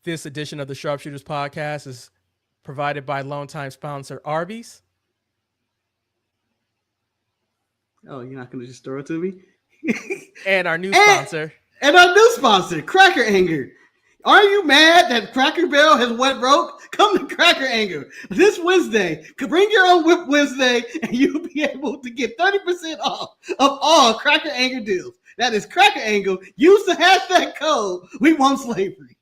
This edition of the Sharpshooters podcast is provided by longtime sponsor Arby's. Oh, you're not going to just throw it to me? And our new sponsor. And our new sponsor, Cracker Anger. Are you mad that Cracker Barrel has went broke? Come to Cracker Anger this Wednesday. Bring your own Whip Wednesday, and you'll be able to get 30% off of all Cracker Anger deals. That is Cracker Anger. Use the hashtag code We Want Slavery.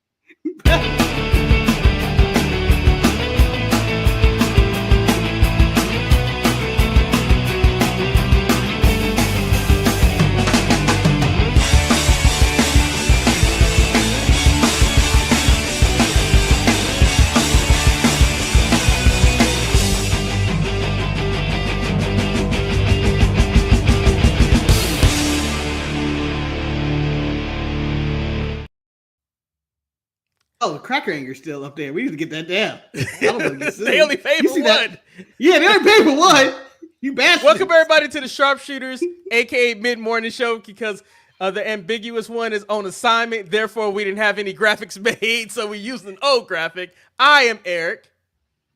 Oh, the Cracker Anger's still up there. We need to get that down. I don't want to get sued. They only paid for one. That? Yeah, they only paid for one. You bastard. Welcome everybody to the Sharpshooters, aka mid-morning show, because the ambiguous one is on assignment. Therefore, we didn't have any graphics made, so we used an old graphic. I am Eric.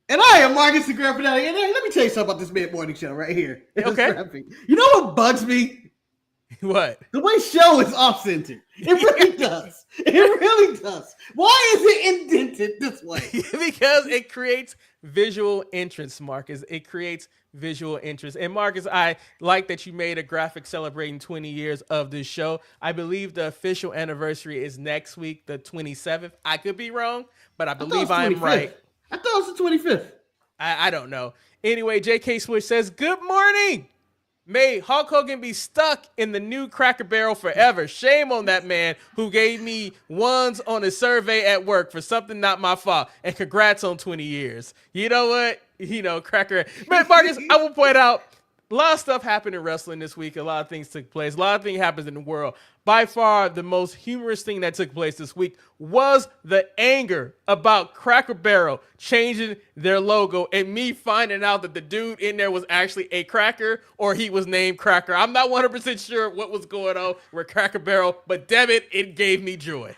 And I am Marcus the Graphic. And let me tell you something about this mid-morning show right here. Okay. You know what bugs me? What? The way show is off-centered. It really does. It really does. Why is it indented this way? Because it creates visual interest, Marcus. It creates visual interest. And Marcus, I like that you made a graphic celebrating 20 years of this show. I believe the official anniversary is next week, the 27th. I could be wrong, but I believe I'm right. I thought it was the 25th. I don't know. Anyway, JK Switch says, good morning. May Hulk Hogan be stuck in the new Cracker Barrel forever. Shame on that man who gave me ones on a survey at work for something not my fault. And congrats on 20 years. You know what? Cracker. Man, Marcus, I will point out, a lot of stuff happened in wrestling this week. A lot of things took place. A lot of things happened in the world. By far, the most humorous thing that took place this week was the anger about Cracker Barrel changing their logo and me finding out that the dude in there was actually a cracker or he was named Cracker. I'm not 100% sure what was going on with Cracker Barrel, but damn it, it gave me joy.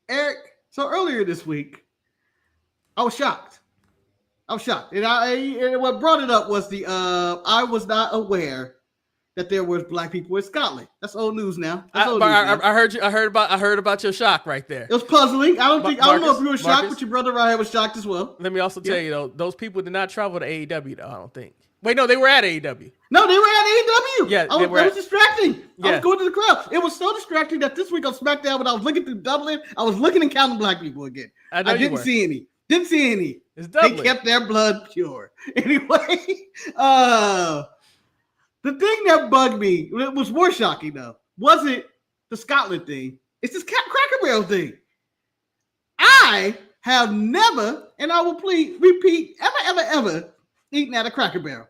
Eric, so earlier this week, I was shocked. And what brought it up was I was not aware that there was black people in Scotland. That's old news now. I heard about your shock right there. It was puzzling. I don't know if you were shocked, but your brother right here was shocked as well. Let me also tell you though, those people did not travel to AEW though, I don't think. Wait, no, they were at AEW. No, they were at AEW. Yeah, it was distracting. Yeah. I was going to the crowd. It was so distracting that this week on Smackdown, when I was looking through Dublin, I was looking and counting black people again. I didn't see any. They kept their blood pure. Anyway, the thing that bugged me, it was more shocking though, wasn't the Scotland thing. It's this Cracker Barrel thing. I have never, and I will repeat, ever eaten at a Cracker Barrel.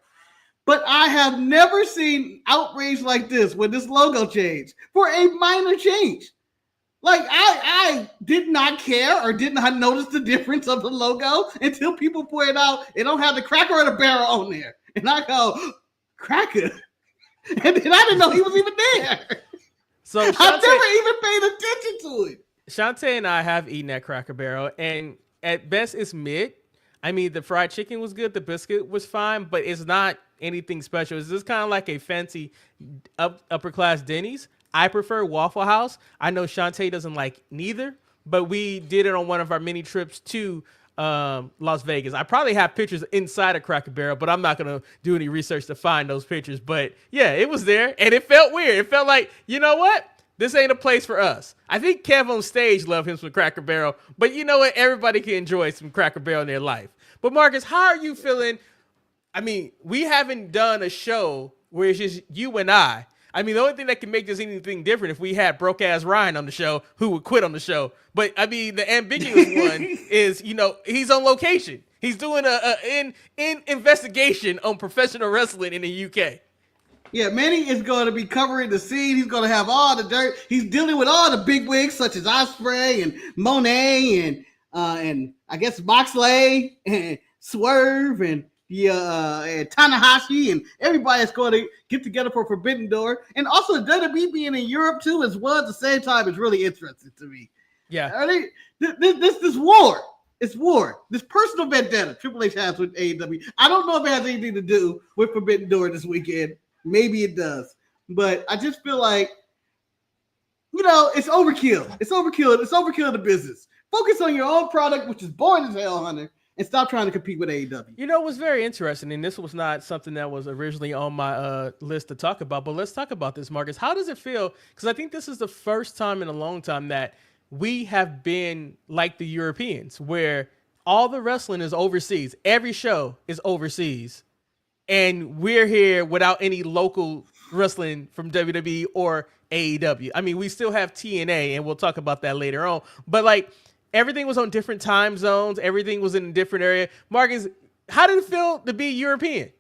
But I have never seen outrage like this when this logo changed for a minor change. Like, I did not care or did not notice the difference of the logo until people pointed out it don't have the cracker or the barrel on there. And I go, Cracker? And then I didn't know he was even there. So I never even paid attention to it. Shantae and I have eaten at Cracker Barrel, and at best it's mid. I mean, the fried chicken was good, the biscuit was fine, but it's not anything special. It's just kind of like a fancy upper class Denny's. I prefer Waffle House. I know Shantae doesn't like neither, but we did it on one of our mini trips to Las Vegas. I probably have pictures inside of Cracker Barrel, but I'm not going to do any research to find those pictures. But yeah, it was there, and it felt weird. It felt like, you know what? This ain't a place for us. I think Kev on stage loved him some Cracker Barrel, but you know what? Everybody can enjoy some Cracker Barrel in their life. But Marcus, how are you feeling? I mean, we haven't done a show where it's just you and I. I mean, the only thing that can make this anything different if we had broke-ass Ryan on the show who would quit on the show. But, I mean, the ambiguous one is, he's on location. He's doing an investigation on professional wrestling in the UK. Yeah, Manny is going to be covering the scene. He's going to have all the dirt. He's dealing with all the big wigs such as Osprey and Monet and I guess Moxley and Swerve and Tanahashi and everybody that's going to get together for Forbidden Door. And also WWE being in Europe too as well at the same time is really interesting to me. Yeah. This war. It's war. This personal vendetta Triple H has with AEW. I don't know if it has anything to do with Forbidden Door this weekend. Maybe it does. But I just feel like, it's overkill. It's overkill. It's overkill in the business. Focus on your own product, which is boring as hell, Hunter, and stop trying to compete with AEW. It was very interesting, and this was not something that was originally on my list to talk about, but let's talk about this, Marcus. How does it feel? Because I think this is the first time in a long time that we have been like the Europeans, where all the wrestling is overseas. Every show is overseas, and we're here without any local wrestling from WWE or AEW. I mean, we still have TNA, and we'll talk about that later on, but everything was on different time zones. Everything was in a different area. Marcus, how did it feel to be European?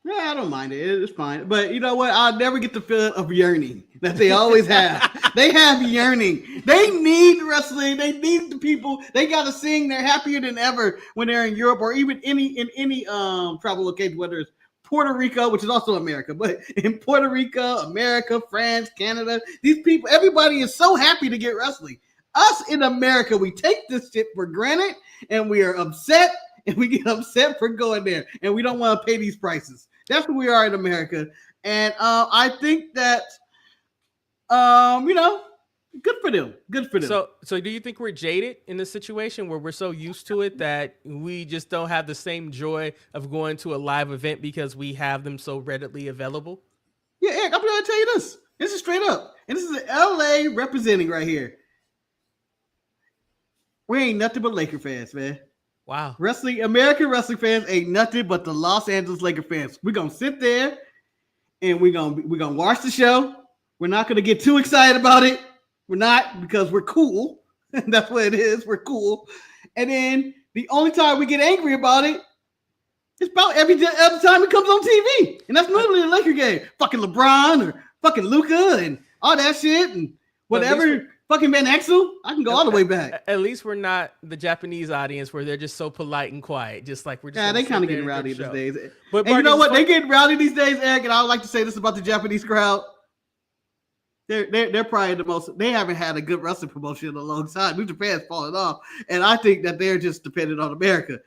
Yeah, I don't mind it. It's fine. But you know what? I'll never get the feeling of yearning that they always have. They have yearning. They need wrestling. They need the people. They got to sing. They're happier than ever when they're in Europe or even in any travel location, whether it's Puerto Rico, which is also America, but in Puerto Rico, America, France, Canada, these people, everybody is so happy to get wrestling. Us in America, we take this shit for granted and we are upset and we get upset for going there and we don't want to pay these prices. That's what we are in America. And I think that, good for them. Good for them. So do you think we're jaded in this situation where we're so used to it that we just don't have the same joy of going to a live event because we have them so readily available? Yeah, Eric, I'm going to tell you this. This is straight up. And this is LA representing right here. We ain't nothing but Laker fans, man. Wow. American wrestling fans ain't nothing but the Los Angeles Laker fans. We're going to sit there and we're going to watch the show. We're not going to get too excited about it. We're not, because we're cool. That's what it is. We're cool. And then the only time we get angry about it is about every other time it comes on TV. And that's normally a Laker game. Fucking LeBron or fucking Luka and all that shit and whatever. Fucking Van Exel, I can go all the way back. At least we're not the Japanese audience where they're just so polite and quiet. Just like we're just. Yeah, they kind of getting rowdy these days. But you know what? They get rowdy these days, Eric. And I would like to say this about the Japanese crowd. They're probably the most. They haven't had a good wrestling promotion in a long time. New Japan's falling off, and I think that they're just dependent on America.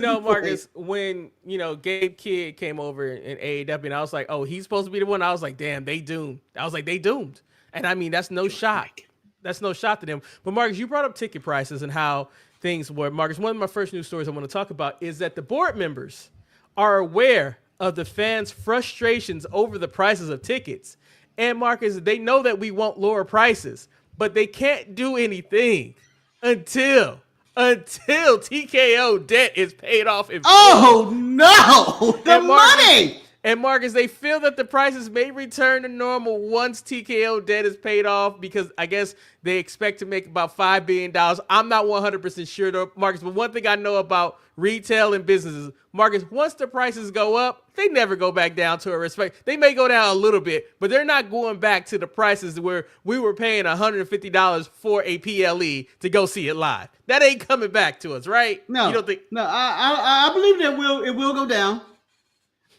Marcus, when Gabe Kidd came over in AEW, and I was like, oh, he's supposed to be the one. I was like, damn, they doomed. I was like, they doomed. And I mean, that's no shot. That's no shot to them. But Marcus, you brought up ticket prices and how things were. Marcus, one of my first news stories I want to talk about is that the board members are aware of the fans' frustrations over the prices of tickets. And Marcus, they know that we want lower prices, but they can't do anything until TKO debt is paid off. Oh no, the money. And Marcus, they feel that the prices may return to normal once TKO debt is paid off because I guess they expect to make about $5 billion. I'm not 100% sure though, Marcus, but one thing I know about retail and businesses, Marcus, once the prices go up, they never go back down to a respect. They may go down a little bit, but they're not going back to the prices where we were paying $150 for a PLE to go see it live. That ain't coming back to us, right? No, you don't think? No, I believe that it will go down.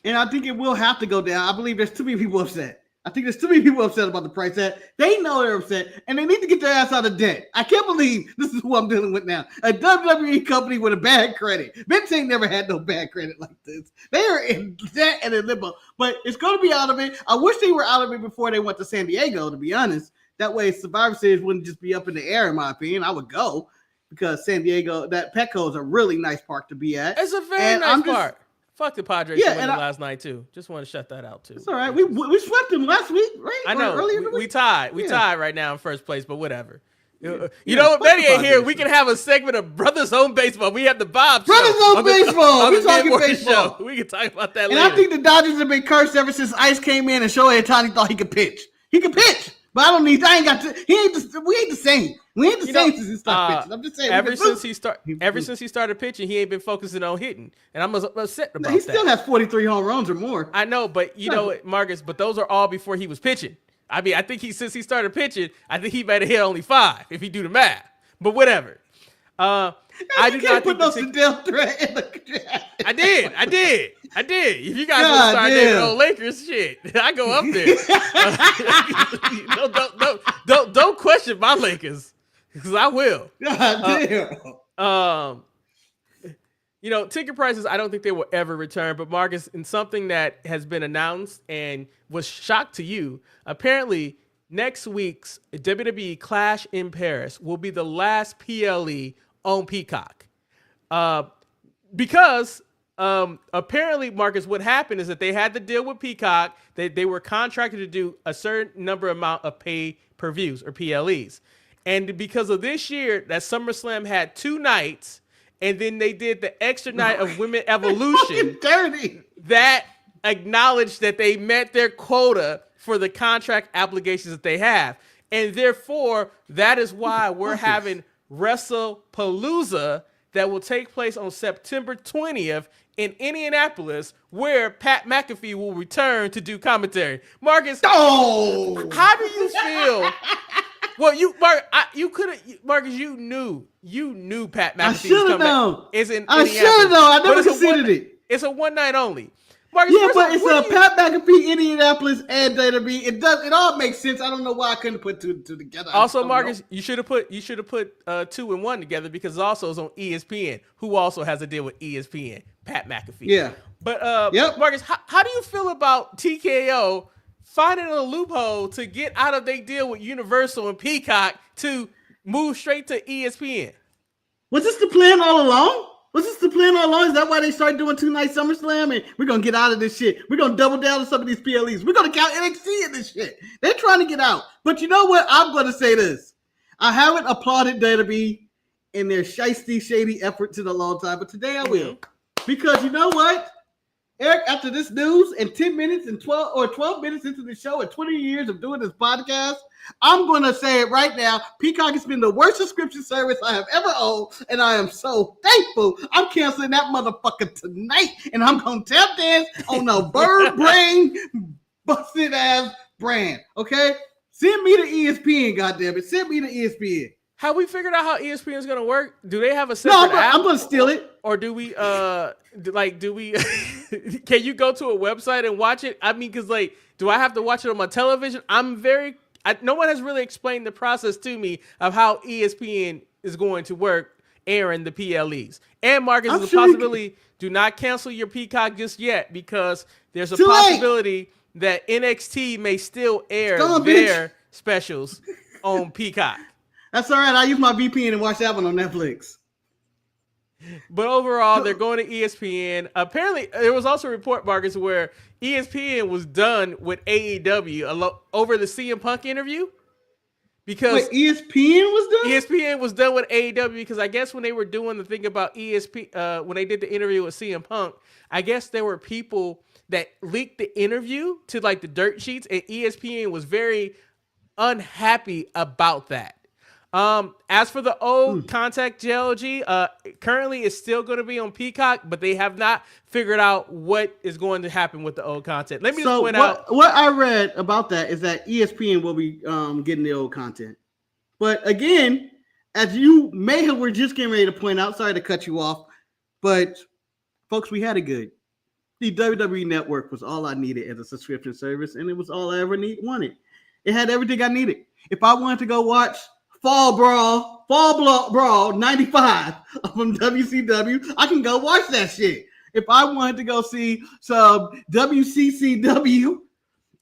And I think it will have to go down. I believe there's too many people upset. I think there's too many people upset about the price that they know they're upset and they need to get their ass out of debt. I can't believe this is who I'm dealing with now. A WWE company with a bad credit. Vince ain't never had no bad credit like this. They are in debt and in limbo, but it's going to be out of it. I wish they were out of it before they went to San Diego, to be honest. That way Survivor Series wouldn't just be up in the air, in my opinion. I would go because San Diego, that Petco is a really nice park to be at. It's a very nice park. Fuck the Padres winning last night too. Just want to shut that out too. It's all right. We swept them last week, right? I know. We tied. We tied right now in first place, but whatever. You know what? Manny ain't here. We can have a segment of Brothers Home Baseball. We have the Bob Brothers Home Baseball. We talking baseball. We can talk about that later. And I think the Dodgers have been cursed ever since Ice came in and Shohei Ohtani thought he could pitch. He could pitch. But I ain't got to. We ain't the same. We ain't the same since he started pitching. I'm just saying. Ever since he started pitching, he ain't been focusing on hitting, and I'm upset about that. He still has 43 home runs or more. I know, but you know, Marcus. But those are all before he was pitching. I mean, I think since he started pitching, I think he might have hit only 5 if you do the math. But whatever. I do not put those to death threat in the draft. I did. If you guys want to start naming old Lakers, shit, I go up there. Don't question my Lakers. because I will. God damn. You know, ticket prices, I don't think they will ever return. But Marcus, in something that has been announced and was shocked to you, apparently next week's WWE Clash in Paris will be the last PLE on Peacock. Because apparently, Marcus, what happened is that they had to deal with Peacock. They were contracted to do a certain amount of pay-per-views or PLEs. And because of this year, that SummerSlam had 2 nights, and then they did the extra night of Women Evolution. Dirty. That acknowledged that they met their quota for the contract obligations that they have. And therefore, that is why we're having WrestlePalooza that will take place on September 20th in Indianapolis, where Pat McAfee will return to do commentary. Marcus, how do you feel? Well, Marcus, you knew Pat McAfee was coming back. I should have known. I never considered it. It's a one night only. Marcus, yeah, but it's a Pat McAfee, Indianapolis, and WWE. It all makes sense. I don't know why I couldn't put two together. Also, Marcus, you should have put 2 and 1 together because also it's on ESPN, who also has a deal with ESPN. Pat McAfee. Yeah. But Marcus, how do you feel about TKO finding a loophole to get out of their deal with Universal and Peacock to move straight to ESPN? Was this the plan all along? Is that why they started doing 2-night SummerSlam? And we're going to get out of this shit. We're going to double down on some of these PLEs. We're going to count NXT in this shit. They're trying to get out. But you know what? I'm going to say this. I haven't applauded WWE in their shiesty, shady efforts in a long time, but today I will. Because you know what? Eric, after this news and 10 minutes and 12 minutes into the show and 20 years of doing this podcast, I'm going to say it right now. Peacock has been the worst subscription service I have ever owned, and I am so thankful. I'm canceling that motherfucker tonight, and I'm going to tap dance on a bird brain busted ass brand, okay? Send me to ESPN, goddammit. Send me to ESPN. Have we figured out how ESPN is going to work? Do they have a separate app? I'm going to steal it. Or do we, can you go to a website and watch it? I mean, because, do I have to watch it on my television? No one has really explained the process to me of how ESPN is going to work airing the PLEs. And, Marcus, there's a possibility, do not cancel your Peacock just yet because there's a possibility that NXT may still air their specials on Peacock. That's all right. I use my VPN and watch that one on Netflix. But overall, they're going to ESPN. Apparently, there was also a report, Marcus, where ESPN was done with AEW over the CM Punk interview. Because ESPN was done? ESPN was done with AEW because I guess when they were doing the thing about when they did the interview with CM Punk, I guess there were people that leaked the interview to the dirt sheets, and ESPN was very unhappy about that. As for the old Contact JLG, currently it's still going to be on Peacock, but they have not figured out what is going to happen with the old content. Let me just point out. What I read about that is that ESPN will be getting the old content. But again, as you were just getting ready to point out, sorry to cut you off, but folks, we had it good. The WWE Network was all I needed as a subscription service, and it was all I ever wanted. It had everything I needed. If I wanted to go watch Fall Brawl 95 from WCW, I can go watch that shit. If I wanted to go see some WCCW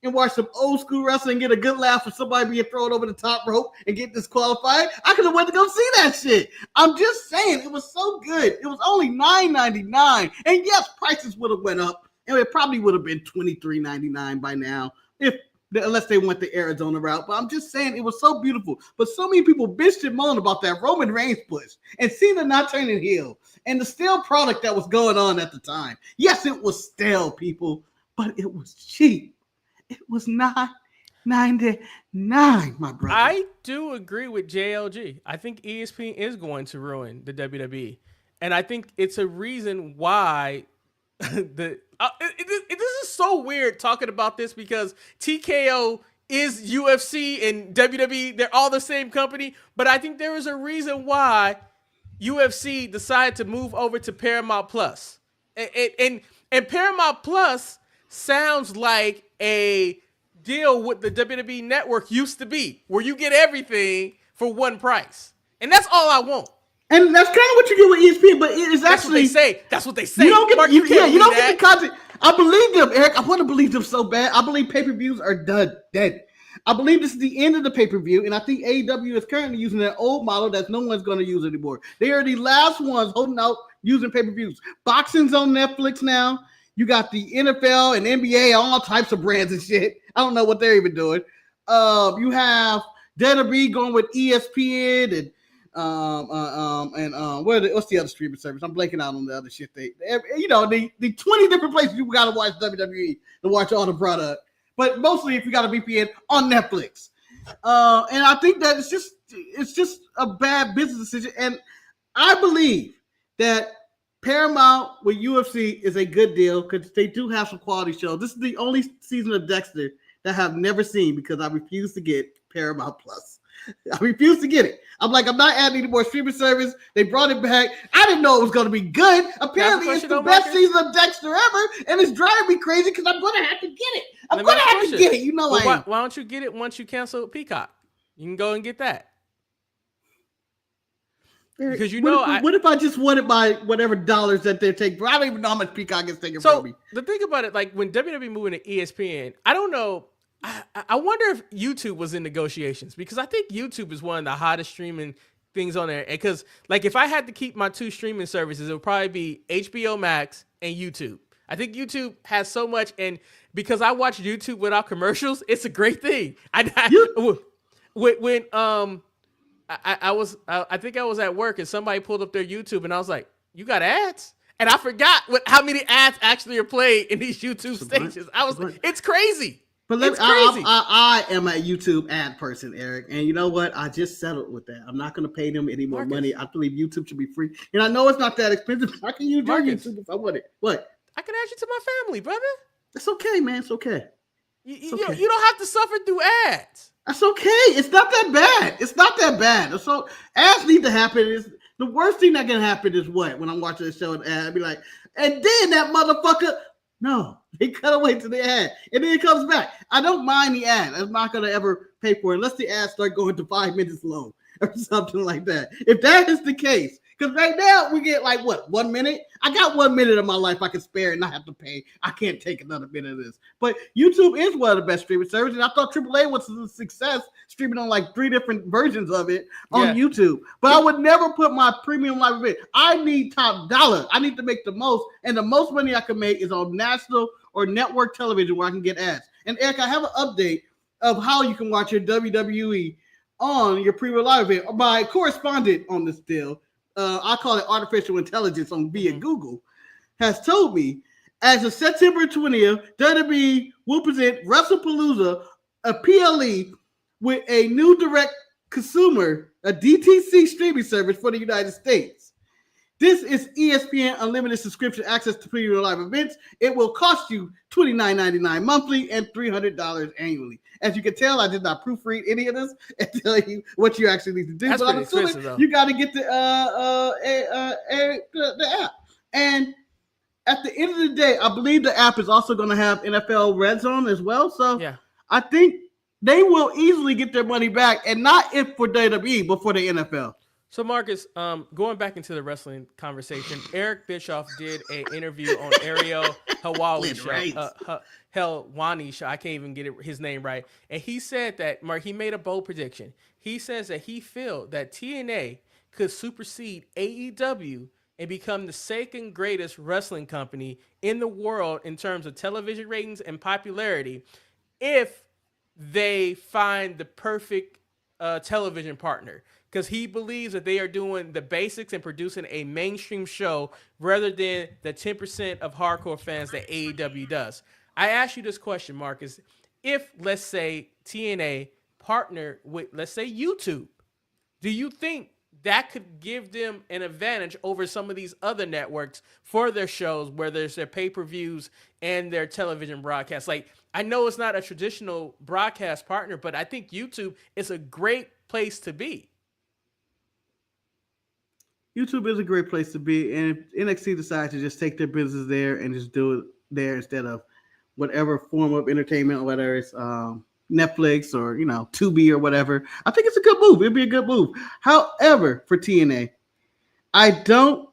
and watch some old school wrestling and get a good laugh for somebody being thrown over the top rope and get disqualified, I could have went to go see that shit. I'm just saying, it was so good. It was only $9.99. And yes, prices would have went up, and it probably would have been $23.99 by now unless they went the Arizona route. But I'm just saying, it was so beautiful. But so many people bitched and moaned about that Roman Reigns push and Cena not turning heel and the stale product that was going on at the time. Yes, it was stale, people, but it was cheap. It was $9.99, my brother. I do agree with JLG. I think ESPN is going to ruin the WWE. And I think it's a reason why this is so weird talking about this because TKO is UFC and WWE. They're all the same company. But I think there is a reason why UFC decided to move over to Paramount Plus. And Paramount Plus sounds like a deal with the WWE Network used to be, where you get everything for one price. And that's all I want. And that's kind of what you get with ESPN, but it is actually that's what they say. You don't get, Mark, you don't get the content. I believe them, Eric. I want to believe them so bad. I believe pay-per-views are dead. I believe this is the end of the pay-per-view, and I think AEW is currently using that old model that no one's going to use anymore. They are the last ones holding out using pay-per-views. Boxing's on Netflix now. You got the NFL and NBA, all types of brands and shit. I don't know what they're even doing. You have WWE going with ESPN and what's the other streaming service? I'm blanking out on the other shit. The 20 different places you got to watch WWE to watch all the product. But mostly, if you got a VPN on Netflix, and I think that it's just a bad business decision. And I believe that Paramount with UFC is a good deal because they do have some quality shows. This is the only season of Dexter that I have never seen because I refuse to get Paramount Plus. I refuse to get it. I'm like, I'm not adding any more streaming service. They brought it back. I didn't know it was going to be good. Apparently, it's the best season of Dexter ever, and it's driving me crazy because I'm going to have to get it. I'm going to have to get it. You know why don't you get it once you cancel Peacock? You can go and get that. Because what if I just wanted my whatever dollars that they're taking? I don't even know how much Peacock is taking from me. The thing about it, like when WWE moving to ESPN, I don't know. I wonder if YouTube was in negotiations because I think YouTube is one of the hottest streaming things on there. Because like if I had to keep my two streaming services, it would probably be HBO Max and YouTube. I think YouTube has so much, and because I watch YouTube without commercials, it's a great thing. I think I was at work and somebody pulled up their YouTube and I was like, "You got ads?" And I forgot how many ads actually are played in these YouTube stations. I was like, "It's crazy." But I am a YouTube ad person, Eric, and you know what? I just settled with that. I'm not going to pay them any more money. I believe YouTube should be free, and I know it's not that expensive. I can use your YouTube if I want it. What? I can add you to my family, brother. It's okay, man. It's okay. You don't have to suffer through ads. That's okay. It's not that bad. It's not that bad. So ads need to happen. The worst thing that can happen is what? When I'm watching a show and ad, I'd be like, and then that motherfucker. No, they cut away to the ad, and then it comes back. I don't mind the ad. I'm not going to ever pay for it unless the ads start going to 5 minutes long or something like that. If that is the case, because right now we get like, what, 1 minute? I got 1 minute of my life I can spare and not have to pay. I can't take another minute of this. But YouTube is one of the best streaming services, and I thought AAA was a success streaming on like 3 different versions of it on YouTube. But I would never put my premium live event. I need top dollar. I need to make the most, and the most money I can make is on national or network television where I can get ads. And Eric, I have an update of how you can watch your WWE on your premium live event. My correspondent on this deal, I call it artificial intelligence on via Google, has told me as of September 20th, WWE will present WrestlePalooza, a PLE, with a new direct consumer, a DTC streaming service for the United States. This is ESPN Unlimited subscription access to premium live events. It will cost you $29.99 monthly and $300 annually. As you can tell, I did not proofread any of this and tell you what you actually need to do. That's but I'm assuming you got to get the app. And at the end of the day, I believe the app is also going to have NFL Red Zone as well. So I think they will easily get their money back, and not if for WWE, but for the NFL. So, Marcus, going back into the wrestling conversation, Eric Bischoff did an interview on Ariel Helwani show. I can't even get his name right. And he said that, Mark, he made a bold prediction. He says that he feels that TNA could supersede AEW and become the second greatest wrestling company in the world in terms of television ratings and popularity if they find the perfect television partner. Because he believes that they are doing the basics and producing a mainstream show rather than the 10% of hardcore fans that AEW does. I ask you this question, Marcus. If, let's say, TNA partner with, let's say, YouTube, do you think that could give them an advantage over some of these other networks for their shows, where there's their pay-per-views and their television broadcasts? Like, I know it's not a traditional broadcast partner, but I think YouTube is a great place to be. YouTube is a great place to be, and if NXT decides to just take their business there and just do it there instead of whatever form of entertainment, whether it's Netflix or, Tubi or whatever. I think it's a good move. It'd be a good move. However, for TNA, I don't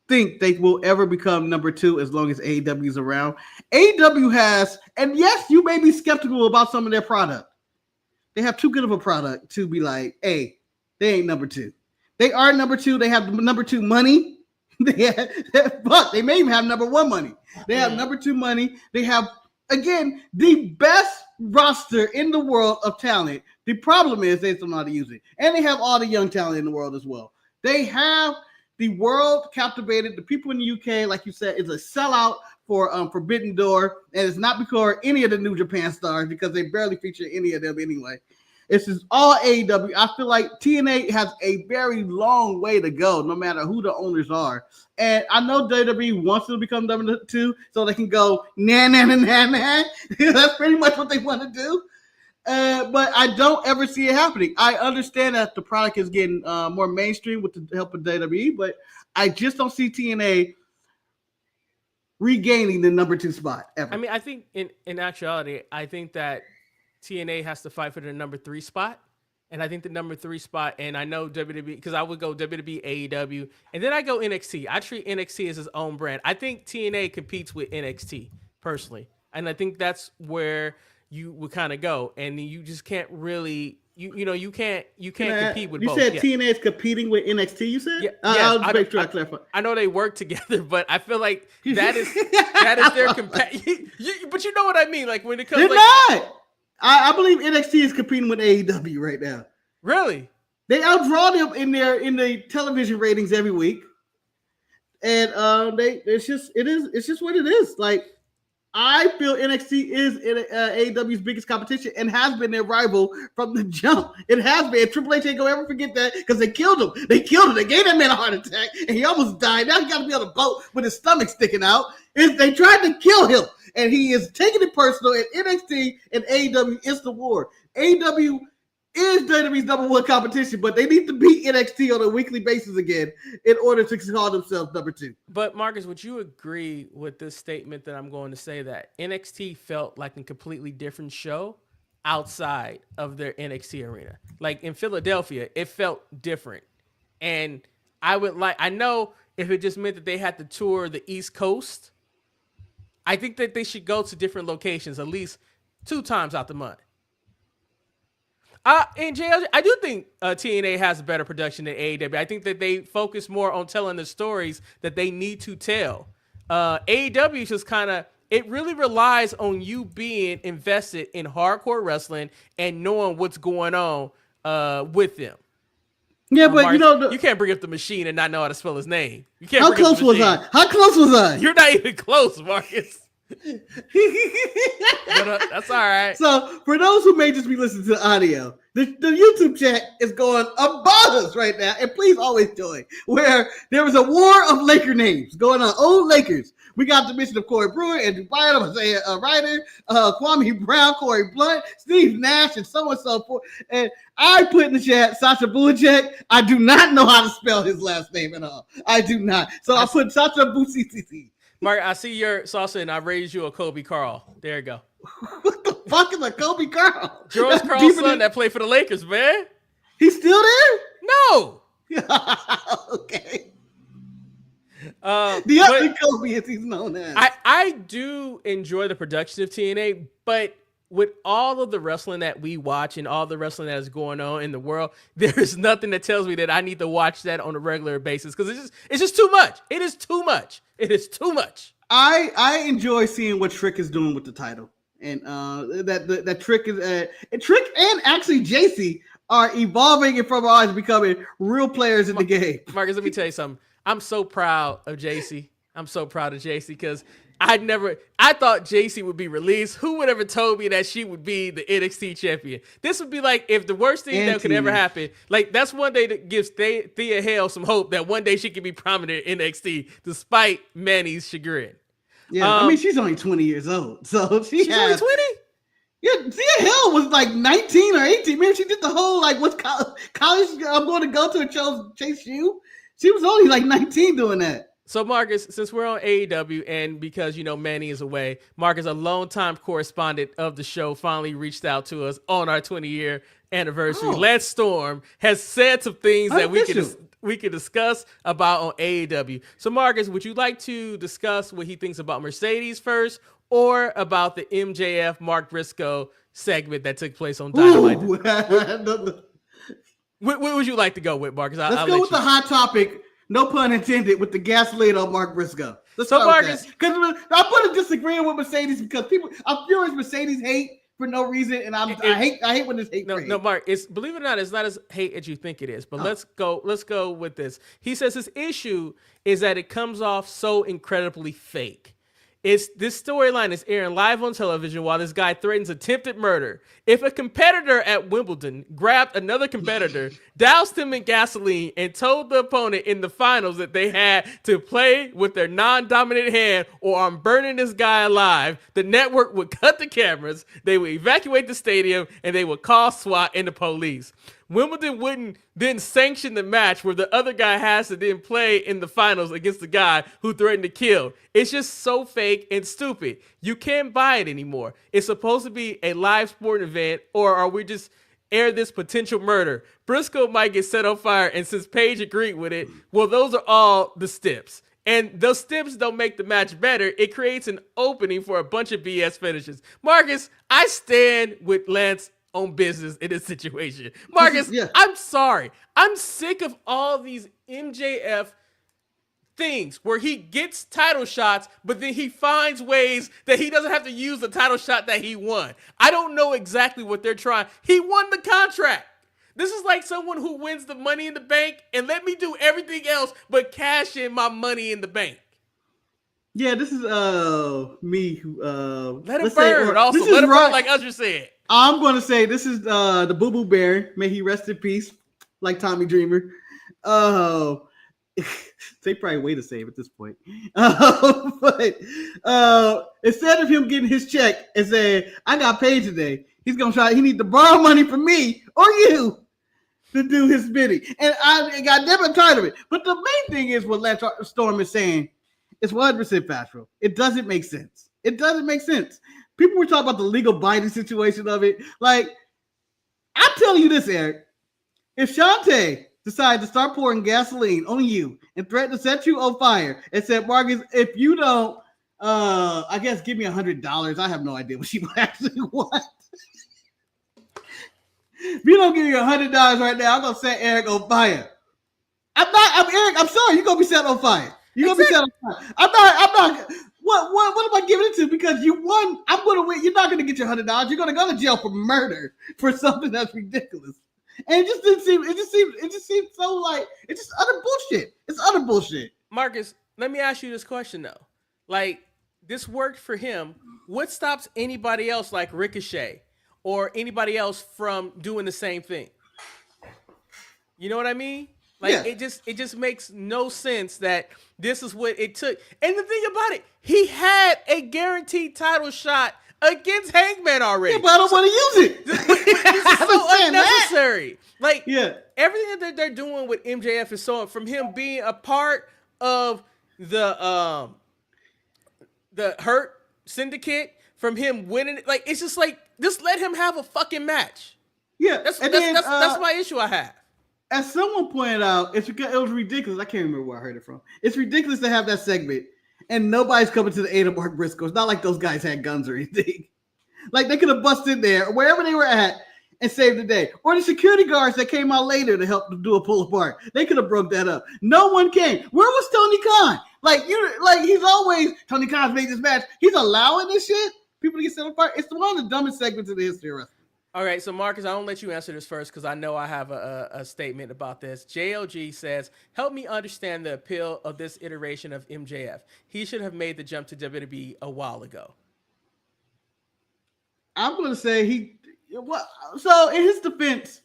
think they will ever become number 2 as long as AEW is around. AEW has, and yes, you may be skeptical about some of their product. They have too good of a product to be like, hey, they ain't number 2. They are number 2. They have number 2 money. But they may even have number 1 money. They have number 2 money. They have, again, the best roster in the world of talent. The problem is they don't know how to use it. And they have all the young talent in the world as well. They have the world captivated. The people in the UK, like you said, is a sellout for Forbidden Door. And it's not because any of the New Japan stars, because they barely feature any of them anyway. This is all AEW. I feel like TNA has a very long way to go, no matter who the owners are. And I know WWE wants to become number 2 so they can go, nah. That's pretty much what they want to do. But I don't ever see it happening. I understand that the product is getting more mainstream with the help of WWE, but I just don't see TNA regaining the number 2 spot ever. I mean, I think in actuality, I think that TNA has to fight for the number 3 spot. And I think the number 3 spot, and I know WWE, because I would go WWE, AEW, and then I go NXT. I treat NXT as its own brand. I think TNA competes with NXT, personally. And I think that's where you would kind of go. And you just can't really, you can't compete with both. You said TNA is competing with NXT, you said? Yeah, I'll just make sure I clarify. I know they work together, but I feel like that is their competition. But you know what I mean? Like when it comes They're not! I believe NXT is competing with AEW right now. Really? They outdraw them in the television ratings every week, and it's just what it is. Like I feel NXT is AEW's biggest competition and has been their rival from the jump. It has been. Triple H ain't gonna ever forget that because they killed him. They gave that man a heart attack, and he almost died. Now he got to be on a boat with his stomach sticking out. They tried to kill him. And he is taking it personal, and NXT and AEW is the war. AEW is WWE's number 1 competition, but they need to beat NXT on a weekly basis again in order to call themselves number 2. But Marcus, would you agree with this statement that I'm going to say that NXT felt like a completely different show outside of their NXT arena? Like in Philadelphia, it felt different. And I know if it just meant that they had to tour the East Coast, I think that they should go to different locations at least 2 times out the month. And JLJ, I do think TNA has a better production than AEW. I think that they focus more on telling the stories that they need to tell. AEW is just kind of, it really relies on you being invested in hardcore wrestling and knowing what's going on with them. Yeah, but Marcus, you can't bring up the Machine and not know how to spell his name. You can't. How close was I? How close was I? You're not even close, Marcus. But, that's all right. So, for those who may just be listening to the audio, the YouTube chat is going about us right now, and please always join. Where there was a war of Laker names going on, old Lakers. We got the mention of Corey Brewer, Andrew Bynum, Isaiah Ryder, Kwame Brown, Corey Blunt, Steve Nash, and so on and so forth. And I put in the chat Sasha Bujek. I do not know how to spell his last name at all. I do not. So I put Sasha Bujek. Mark, I see your salsa, and I raised you a Kobe Carl. There you go. What the fuck is a Kobe Carl? George Carl's son that played for the Lakers, man. He's still there? No. Okay. The other Kobe, as he's known as. I do enjoy the production of TNA, but with all of the wrestling that we watch and all the wrestling that is going on in the world, there is nothing that tells me that I need to watch that on a regular basis because it's just too much. It is too much. It is too much. I enjoy seeing what Trick is doing with the title, and that Trick is Trick and actually JC are evolving in front of our eyes, becoming real players in the game. Marcus, let me tell you something. I'm so proud of JC. I'm so proud of JC because I thought JC would be released. Who would ever told me that she would be the NXT champion? This would be like if the worst thing that could ever happen. Like that's one day that gives Thea Hale some hope that one day she could be prominent in NXT despite Manny's chagrin. Yeah, I mean she's only 20 years old, so she's only 20. Yeah, Thea Hale was like 19 or 18. Maybe she did the whole like what's college I'm going to go to and chose Chase U. She was only like 19 doing that. So Marcus, since we're on AEW and because Manny is away, Marcus, a longtime correspondent of the show, finally reached out to us on our 20-year anniversary. Lance Storm has said some things that we can discuss about on AEW. So Marcus, would you like to discuss what he thinks about Mercedes first, or about the MJF Mark Briscoe segment that took place on Dynamite? What would you like to go with, Marcus? Let's go with the hot topic. No pun intended, with the gasoline on Mark Briscoe. So Marcus, because I'm going to disagree with Mercedes because I'm furious Mercedes hate for no reason, and I hate when this hate. No, Mark. Believe it or not, it's not as hate as you think it is. But let's go with this. He says his issue is that it comes off so incredibly fake. This storyline is airing live on television while this guy threatens attempted murder. If a competitor at Wimbledon grabbed another competitor, doused him in gasoline, and told the opponent in the finals that they had to play with their non-dominant hand or I'm burning this guy alive, the network would cut the cameras, they would evacuate the stadium, and they would call SWAT and the police. Wimbledon wouldn't then sanction the match where the other guy has to then play in the finals against the guy who threatened to kill. It's just so fake and stupid. You can't buy it anymore. It's supposed to be a live sporting event, or are we just air this potential murder? Briscoe might get set on fire, and since Paige agreed with it, well, those are all the steps. And those steps don't make the match better. It creates an opening for a bunch of BS finishes. Marcus, I stand with Lance on business in this situation. Marcus, I'm sorry. I'm sick of all these MJF things where he gets title shots, but then he finds ways that he doesn't have to use the title shot that he won. I don't know exactly what they're trying. He won the contract. This is like someone who wins the Money in the Bank and let me do everything else but cash in my Money in the Bank. Yeah, this is me who let him burn. Also, let him burn like Usher said. I'm going to say this is the Boo Boo Bear. May he rest in peace, like Tommy Dreamer. They probably wait to save at this point. But instead of him getting his check and saying, I got paid today, he's going to try, he need to borrow money from me or you to do his bidding. And I got never tired of it. But the main thing is what Lance Storm is saying is 100% factual. It doesn't make sense. It doesn't make sense. People were talking about the legal binding situation of it. Like, I'm telling you this, Eric. If Shantae decided to start pouring gasoline on you and threatened to set you on fire and said, Marcus, if you don't, I guess give me $100. I have no idea what she would actually want. If you don't give me $100 right now, I'm going to set Eric on fire. I'm Eric. I'm sorry. You're going to be set on fire. You're going to be set on fire. I'm not. What am I giving it to? Because you won. I'm going to win. You're not going to get your $100. You're going to go to jail for murder for something that's ridiculous. And it just didn't seem. It just seemed so like it's just utter bullshit. It's utter bullshit. Marcus, let me ask you this question though. Like, this worked for him. What stops anybody else like Ricochet or anybody else from doing the same thing? You know what I mean? Like, it just makes no sense that this is what it took. And the thing about it, he had a guaranteed title shot against Hangman already. Yeah, but I don't want to use it. This is so unnecessary. Like, everything that they're doing with MJF is so, from him being a part of the Hurt Syndicate, from him winning it, like, it's just like, just let him have a fucking match. Yeah, that's my issue I have. As someone pointed out, it was ridiculous. I can't remember where I heard it from. It's ridiculous to have that segment and nobody's coming to the aid of Mark Briscoe. It's not like those guys had guns or anything. Like, they could have busted in there, wherever they were at, and saved the day. Or the security guards that came out later to help them do a pull apart. They could have broke that up. No one came. Where was Tony Khan? He's always, Tony Khan's made this match. He's allowing this shit? People to get set apart. It's one of the dumbest segments in the history of wrestling. All right, so Marcus, I won't let you answer this first because I know I have a statement about this. JLG says, help me understand the appeal of this iteration of MJF. He should have made the jump to WWE a while ago. I'm going to say so in his defense,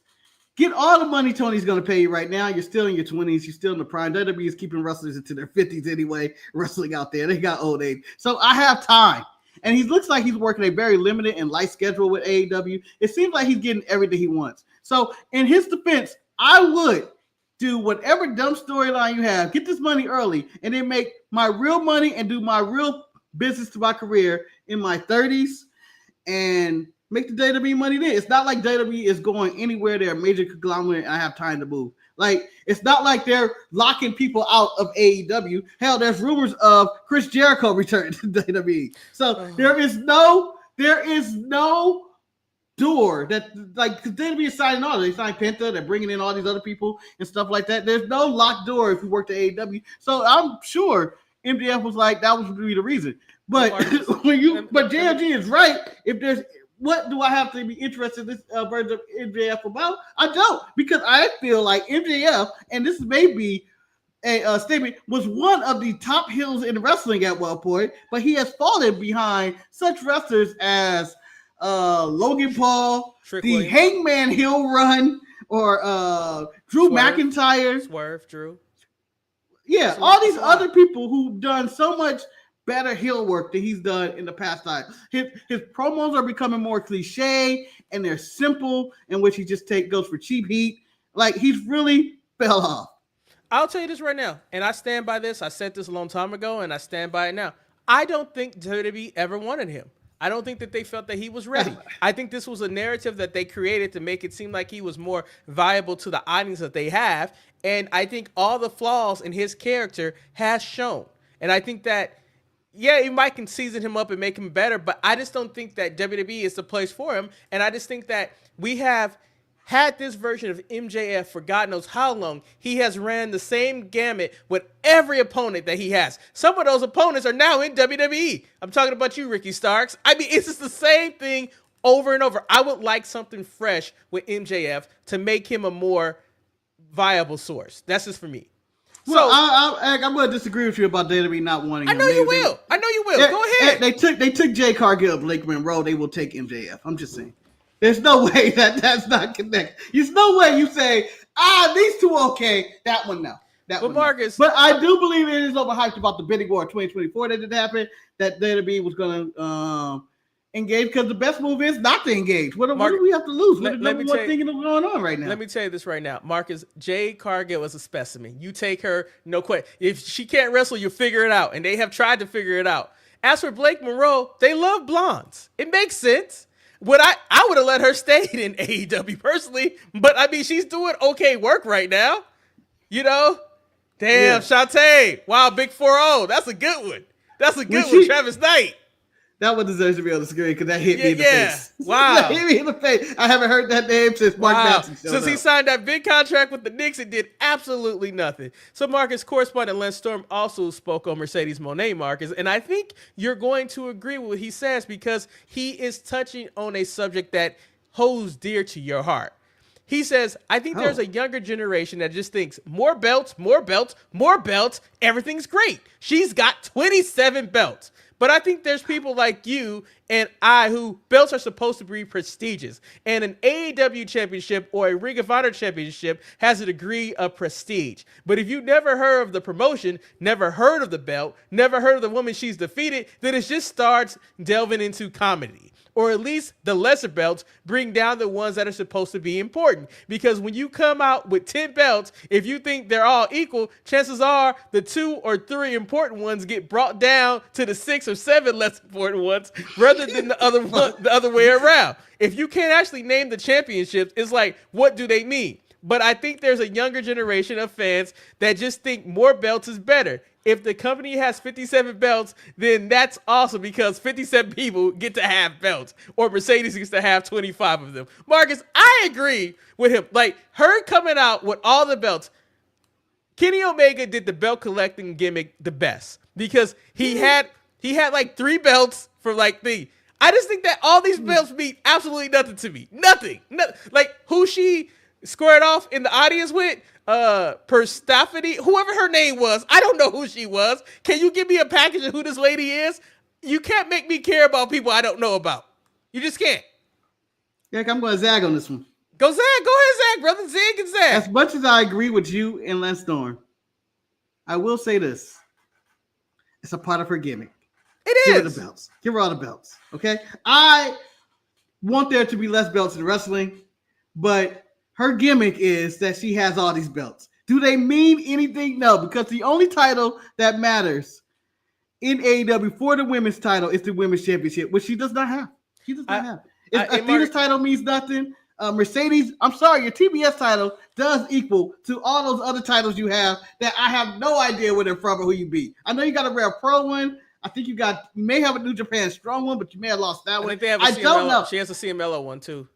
get all the money Tony's going to pay you right now. You're still in your 20s. You're still in the prime. WWE is keeping wrestlers into their 50s anyway, wrestling out there. They got old age. So I have time. And he looks like he's working a very limited and light schedule with AEW. It seems like he's getting everything he wants. So in his defense, I would do whatever dumb storyline you have, get this money early, and then make my real money and do my real business to my career in my 30s and make the WWE money then. It's not like WWE is going anywhere. They're a major conglomerate and I have time to move. Like, it's not like they're locking people out of AEW. Hell, there's rumors of Chris Jericho returning to WWE. So there is no door that, like, because WWE is signing on. They signed Penta, they're bringing in all these other people and stuff like that. There's no locked door if you work at AEW. So I'm sure MJF was like, that was be the reason. But but JLG is right. If there's, what do I have to be interested in this version of MJF about? I don't, because I feel like MJF, and this may be a statement, was one of the top heels in wrestling at one point, but he has fallen behind such wrestlers as Logan Paul, the Hangman heel run, or Drew McIntyre. Swerve, Drew. Yeah, all these other people who've done so much better heel work than he's done in the past time. His promos are becoming more cliche and they're simple, in which he just goes for cheap heat. Like, he's really fell off. I'll tell you this right now, and I stand by this. I said this a long time ago, and I stand by it now. I don't think WWE ever wanted him. I don't think that they felt that he was ready. I think this was a narrative that they created to make it seem like he was more viable to the audience that they have. And I think all the flaws in his character has shown. And I think that, yeah, you might can season him up and make him better, but I just don't think that WWE is the place for him. And I just think that we have had this version of MJF for God knows how long. He has ran the same gamut with every opponent that he has. Some of those opponents are now in WWE. I'm talking about you, Ricky Starks. I mean, it's just the same thing over and over. I would like something fresh with MJF to make him a more viable source. That's just for me. Well, so, I'm going to disagree with you about WWE not wanting him. I know you will. Go ahead. They took Jay Cargill, Blake Monroe. They will take MJF. I'm just saying. There's no way that's not connected. There's no way you say, these two okay. That one, no. But Marcus. But I do believe it is overhyped about the bidding war 2024 that did happen, that WWE was going to engage, because the best move is not to engage. What do we have to lose? What's the number one thing going on right now? Let me tell you this right now. Marcus, Jay Cargill is a specimen. You take her, no question. If she can't wrestle, you figure it out. And they have tried to figure it out. As for Blake Monroe, they love blondes. It makes sense. I would have let her stay in AEW personally, but I mean, she's doing okay work right now. You know? Damn, yeah. Shantae. Wow, Big 4-0. That's a good one. That's a good one, Travis Knight. That one deserves to be on the screen because that hit me in the face. Wow. That hit me in the face. I haven't heard that name since Mark Madsen showed Since he signed that big contract with the Knicks, it did absolutely nothing. So, Marcus, correspondent Len Storm also spoke on Mercedes Moné, Marcus, and I think you're going to agree with what he says because he is touching on a subject that holds dear to your heart. He says, I think there's a younger generation that just thinks more belts, everything's great. She's got 27 belts. But I think there's people like you and I who belts are supposed to be prestigious. And an AEW championship or a Ring of Honor championship has a degree of prestige. But if you never heard of the promotion, never heard of the belt, never heard of the woman she's defeated, then it just starts delving into comedy. Or at least the lesser belts bring down the ones that are supposed to be important. Because when you come out with 10 belts, if you think they're all equal, chances are the 2 or 3 important ones get brought down to the 6 or 7 less important ones rather than the other way around. If you can't actually name the championships, it's like, what do they mean? But I think there's a younger generation of fans that just think more belts is better. If the company has 57 belts, then that's awesome because 57 people get to have belts, or Mercedes gets to have 25 of them. Marcus, I agree with him. Like, her coming out with all the belts, Kenny Omega did the belt collecting gimmick the best because he had like 3 belts for like the. I just think that all these belts mean absolutely nothing to me. Nothing. Like, who she squared off in the audience with, Persephone, whoever her name was. I don't know who she was. Can you give me a package of who this lady is? You can't make me care about people I don't know about. You just can't. Yeah, I'm going to zag on this one. Go zag. Go ahead, zag, brother. Zag and zag. As much as I agree with you and Len Storm, I will say this. It's a part of her gimmick. It is. Give her the belts. Give her all the belts. Okay? I want there to be less belts in wrestling, but her gimmick is that she has all these belts. Do they mean anything? No, because the only title that matters in AEW for the women's title is the women's championship, which she does not have. She does not have. Athena's title means nothing. Mercedes, I'm sorry, your TBS title does equal to all those other titles you have that I have no idea where they're from or who you beat. I know you got a rare pro one. I think you may have a New Japan Strong one, but you may have lost that one. I think they have don't know. She has a CMLO one too.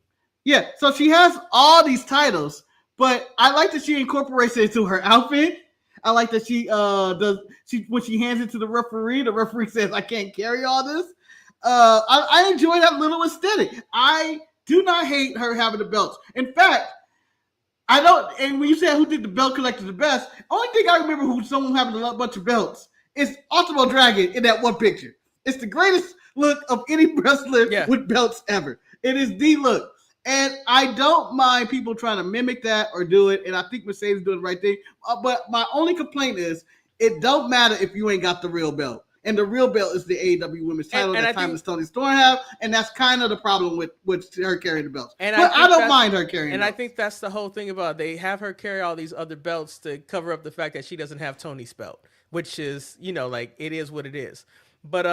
Yeah, so she has all these titles, but I like that she incorporates it into her outfit. I like that she when she hands it to the referee says, "I can't carry all this." I enjoy that little aesthetic. I do not hate her having the belts. In fact, I don't. And when you say who did the belt collector the best, only thing I remember who someone having a bunch of belts is Ultimo Dragon in that one picture. It's the greatest look of any wrestler with belts ever. It is the look. And I don't mind people trying to mimic that or do it. And I think Mercedes is doing the right thing. But my only complaint is it don't matter if you ain't got the real belt. And the real belt is the AEW Women's title that Timeless Tony Storm have. And that's kind of the problem with her carrying the belts. But I don't mind her carrying and belts. I think that's the whole thing about it. They have her carry all these other belts to cover up the fact that she doesn't have Tony's belt, which is, like, it is what it is. But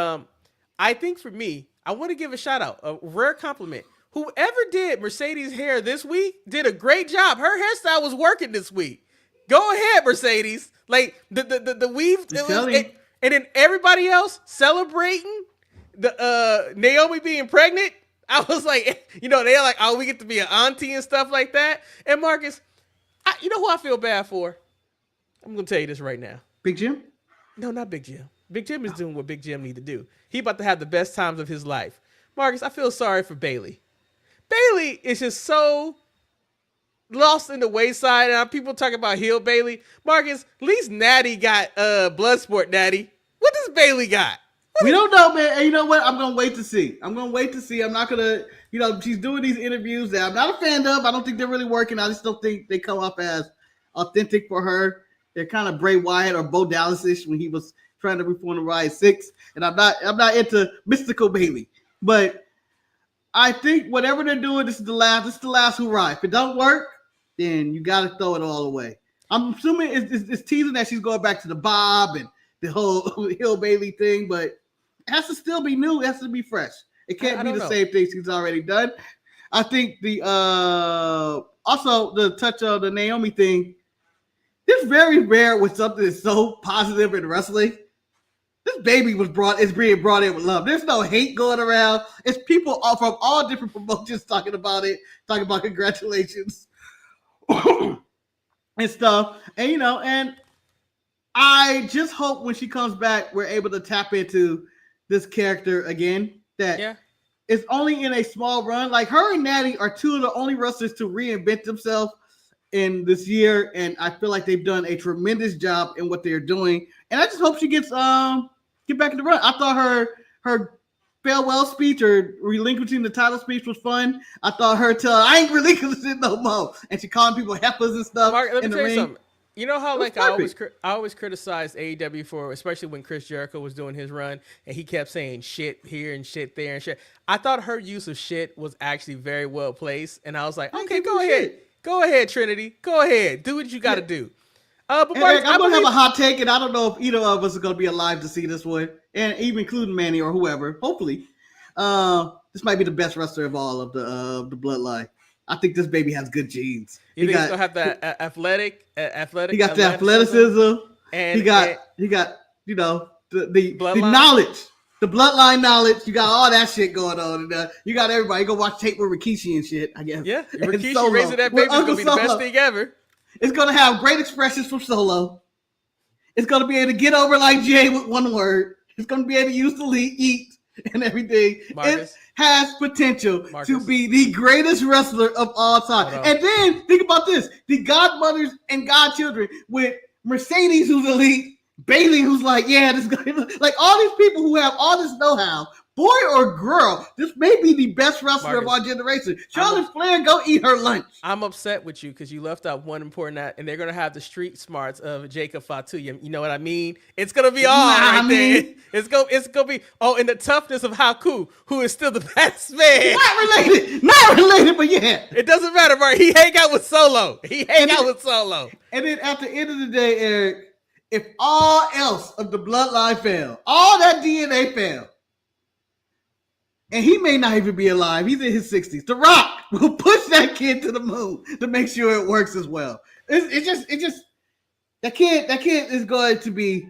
I think for me, I want to give a shout out, a rare compliment. Whoever did Mercedes' hair this week did a great job. Her hairstyle was working this week. Go ahead, Mercedes. Like the weave, and then everybody else celebrating the Naomi being pregnant. I was like, they're like, oh, we get to be an auntie and stuff like that. And Marcus, you know who I feel bad for? I'm gonna tell you this right now. Big Jim? No, not Big Jim. Big Jim is doing what Big Jim need to do. He about to have the best times of his life. Marcus, I feel sorry for Bayley. Bayley is just so lost in the wayside, and people talking about heel Bayley. Marcus, at least Natty got Bloodsport Natty. What does Bayley got? We don't know, man. And you know what? I'm gonna wait to see. I'm not gonna, she's doing these interviews that I'm not a fan of. I don't think they're really working. I just don't think they come up as authentic for her. They're kind of Bray Wyatt or Bo Dallas-ish when he was trying to reform the Riot 6. And I'm not into mystical Bayley, but I think whatever they're doing, this is the last hurrah. If it don't work, then you got to throw it all away. I'm assuming it's teasing that she's going back to the Bob and the whole Hill Bailey thing, but it has to still be new. It has to be fresh. It can't be the same thing she's already done. I think also the touch of the Naomi thing, it's very rare when something is so positive in wrestling. This baby is being brought in with love. There's no hate going around. It's people from all different promotions talking about it, talking about congratulations and stuff. And and I just hope when she comes back, we're able to tap into this character again. That it's only in a small run. Like her and Natty are two of the only wrestlers to reinvent themselves in this year, and I feel like they've done a tremendous job in what they're doing. And I just hope she gets get back in the run. I thought her farewell speech or relinquishing the title speech was fun. I thought her I ain't relinquishing it no more, and she calling people heifers and stuff. Mark, let me tell you ring. something. You know how I always criticized AEW for, especially when Chris Jericho was doing his run and he kept saying shit here and shit there and shit. I thought her use of shit was actually very well placed, and I was like, okay, go ahead, Trinity, go ahead, do what you got to do. But Mark, I'm going to have a hot take, and I don't know if either of us are going to be alive to see this one, and even including Manny or whoever. Hopefully, this might be the best wrestler of all of the bloodline. I think this baby has good genes. You think he's gonna have that athletic? He got the athleticism, and he got the knowledge, the bloodline knowledge. You got all that shit going on, and you got everybody. You go watch tape with Rikishi and shit. I guess. Yeah, Rikishi raising that baby is gonna be the best thing ever. It's gonna have great expressions from Solo. It's gonna be able to get over like Jay with one word. It's gonna be able to use the eat and everything. Marcus, it has potential to be the greatest wrestler of all time. And then think about this: the godmothers and godchildren with Mercedes, who's elite, Bayley, who's like, yeah, this guy, like all these people who have all this know-how boy or girl, this may be the best wrestler of our generation. Charlotte Flair, go eat her lunch. I'm upset with you because you left out one important act, and they're gonna have the street smarts of Jacob Fatu. You know what I mean? It's gonna be all there. It's gonna be and the toughness of Haku, who is still the best man. Not related, but yeah. It doesn't matter, Mark. He hang out with Solo. And then at the end of the day, Eric, if all else of the bloodline failed, all that DNA failed, and he may not even be alive, he's in his 60s, The Rock will push that kid to the moon to make sure it works as well. It just that kid is going to be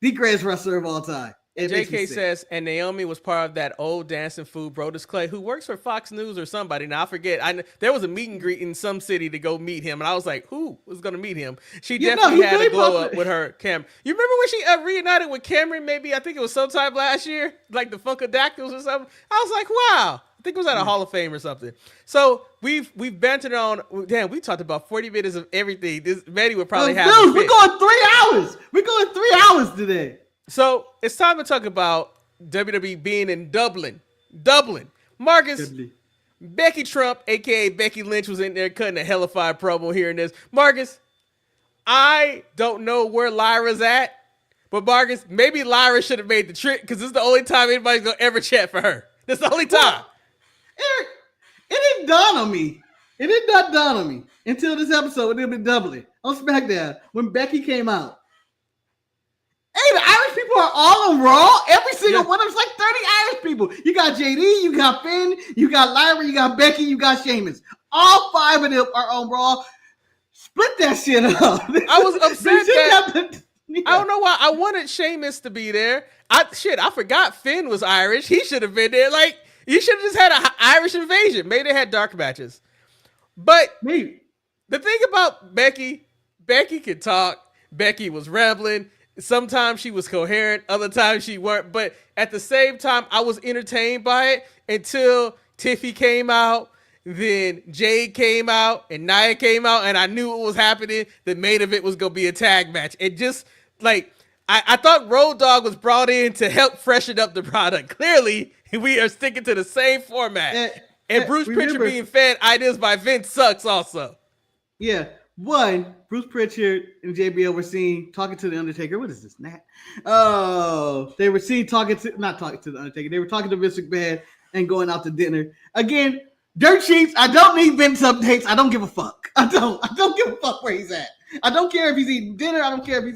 the greatest wrestler of all time. JK says, and Naomi was part of that old dancing fool, Brodus Clay, who works for Fox News or somebody. Now, I forget. There was a meet and greet in some city to go meet him, and I was like, who was going to meet him? She definitely had a glow up with her Cameron. You remember when she reunited with Cameron, maybe, I think it was sometime last year, like the Funkadactyls or something? I was like, wow. I think it was at a Hall of Fame or something. So we've bantered on. Damn, we talked about 40 minutes of everything. Manny would probably have. Dude, we're going 3 hours. We're going 3 hours today. So it's time to talk about WWE being in Dublin. Marcus, Becky Trump, a.k.a. Becky Lynch, was in there cutting a hellified promo here and this. Marcus, I don't know where Lyra's at, but Marcus, maybe Lyra should have made the trip because this is the only time anybody's going to ever chat for her. This is the only time. Eric, it didn't dawn on me. It did not dawn on me until this episode when they've been Dublin on SmackDown when Becky came out. Hey, the Irish people are all on Raw. Every single one of them. It's like 30 Irish people. You got JD, you got Finn, you got Lyra, you got Becky, you got Sheamus. All 5 of them are on Raw. Split that shit up. I was upset that I don't know why. I wanted Sheamus to be there. I forgot Finn was Irish. He should have been there. Like, you should have just had an Irish invasion. Maybe they had dark matches. But the thing about Becky could talk. Becky was rambling. Sometimes she was coherent, other times she weren't. But at the same time, I was entertained by it until Tiffy came out, then Jade came out, and Nia came out, and I knew what was happening. The main event was going to be a tag match. It just, like, I thought Road Dogg was brought in to help freshen up the product. Clearly, we are sticking to the same format. And Bruce Pritchard being fed ideas by Vince sucks also. Yeah. One, Bruce Pritchard and JBL were seen talking to The Undertaker. What is this, Nat? Oh, they were seen not talking to The Undertaker. They were talking to Vince McMahon and going out to dinner. Again, dirt sheets. I don't need Vince updates. I don't give a fuck. I don't give a fuck where he's at. I don't care if he's eating dinner. I don't care if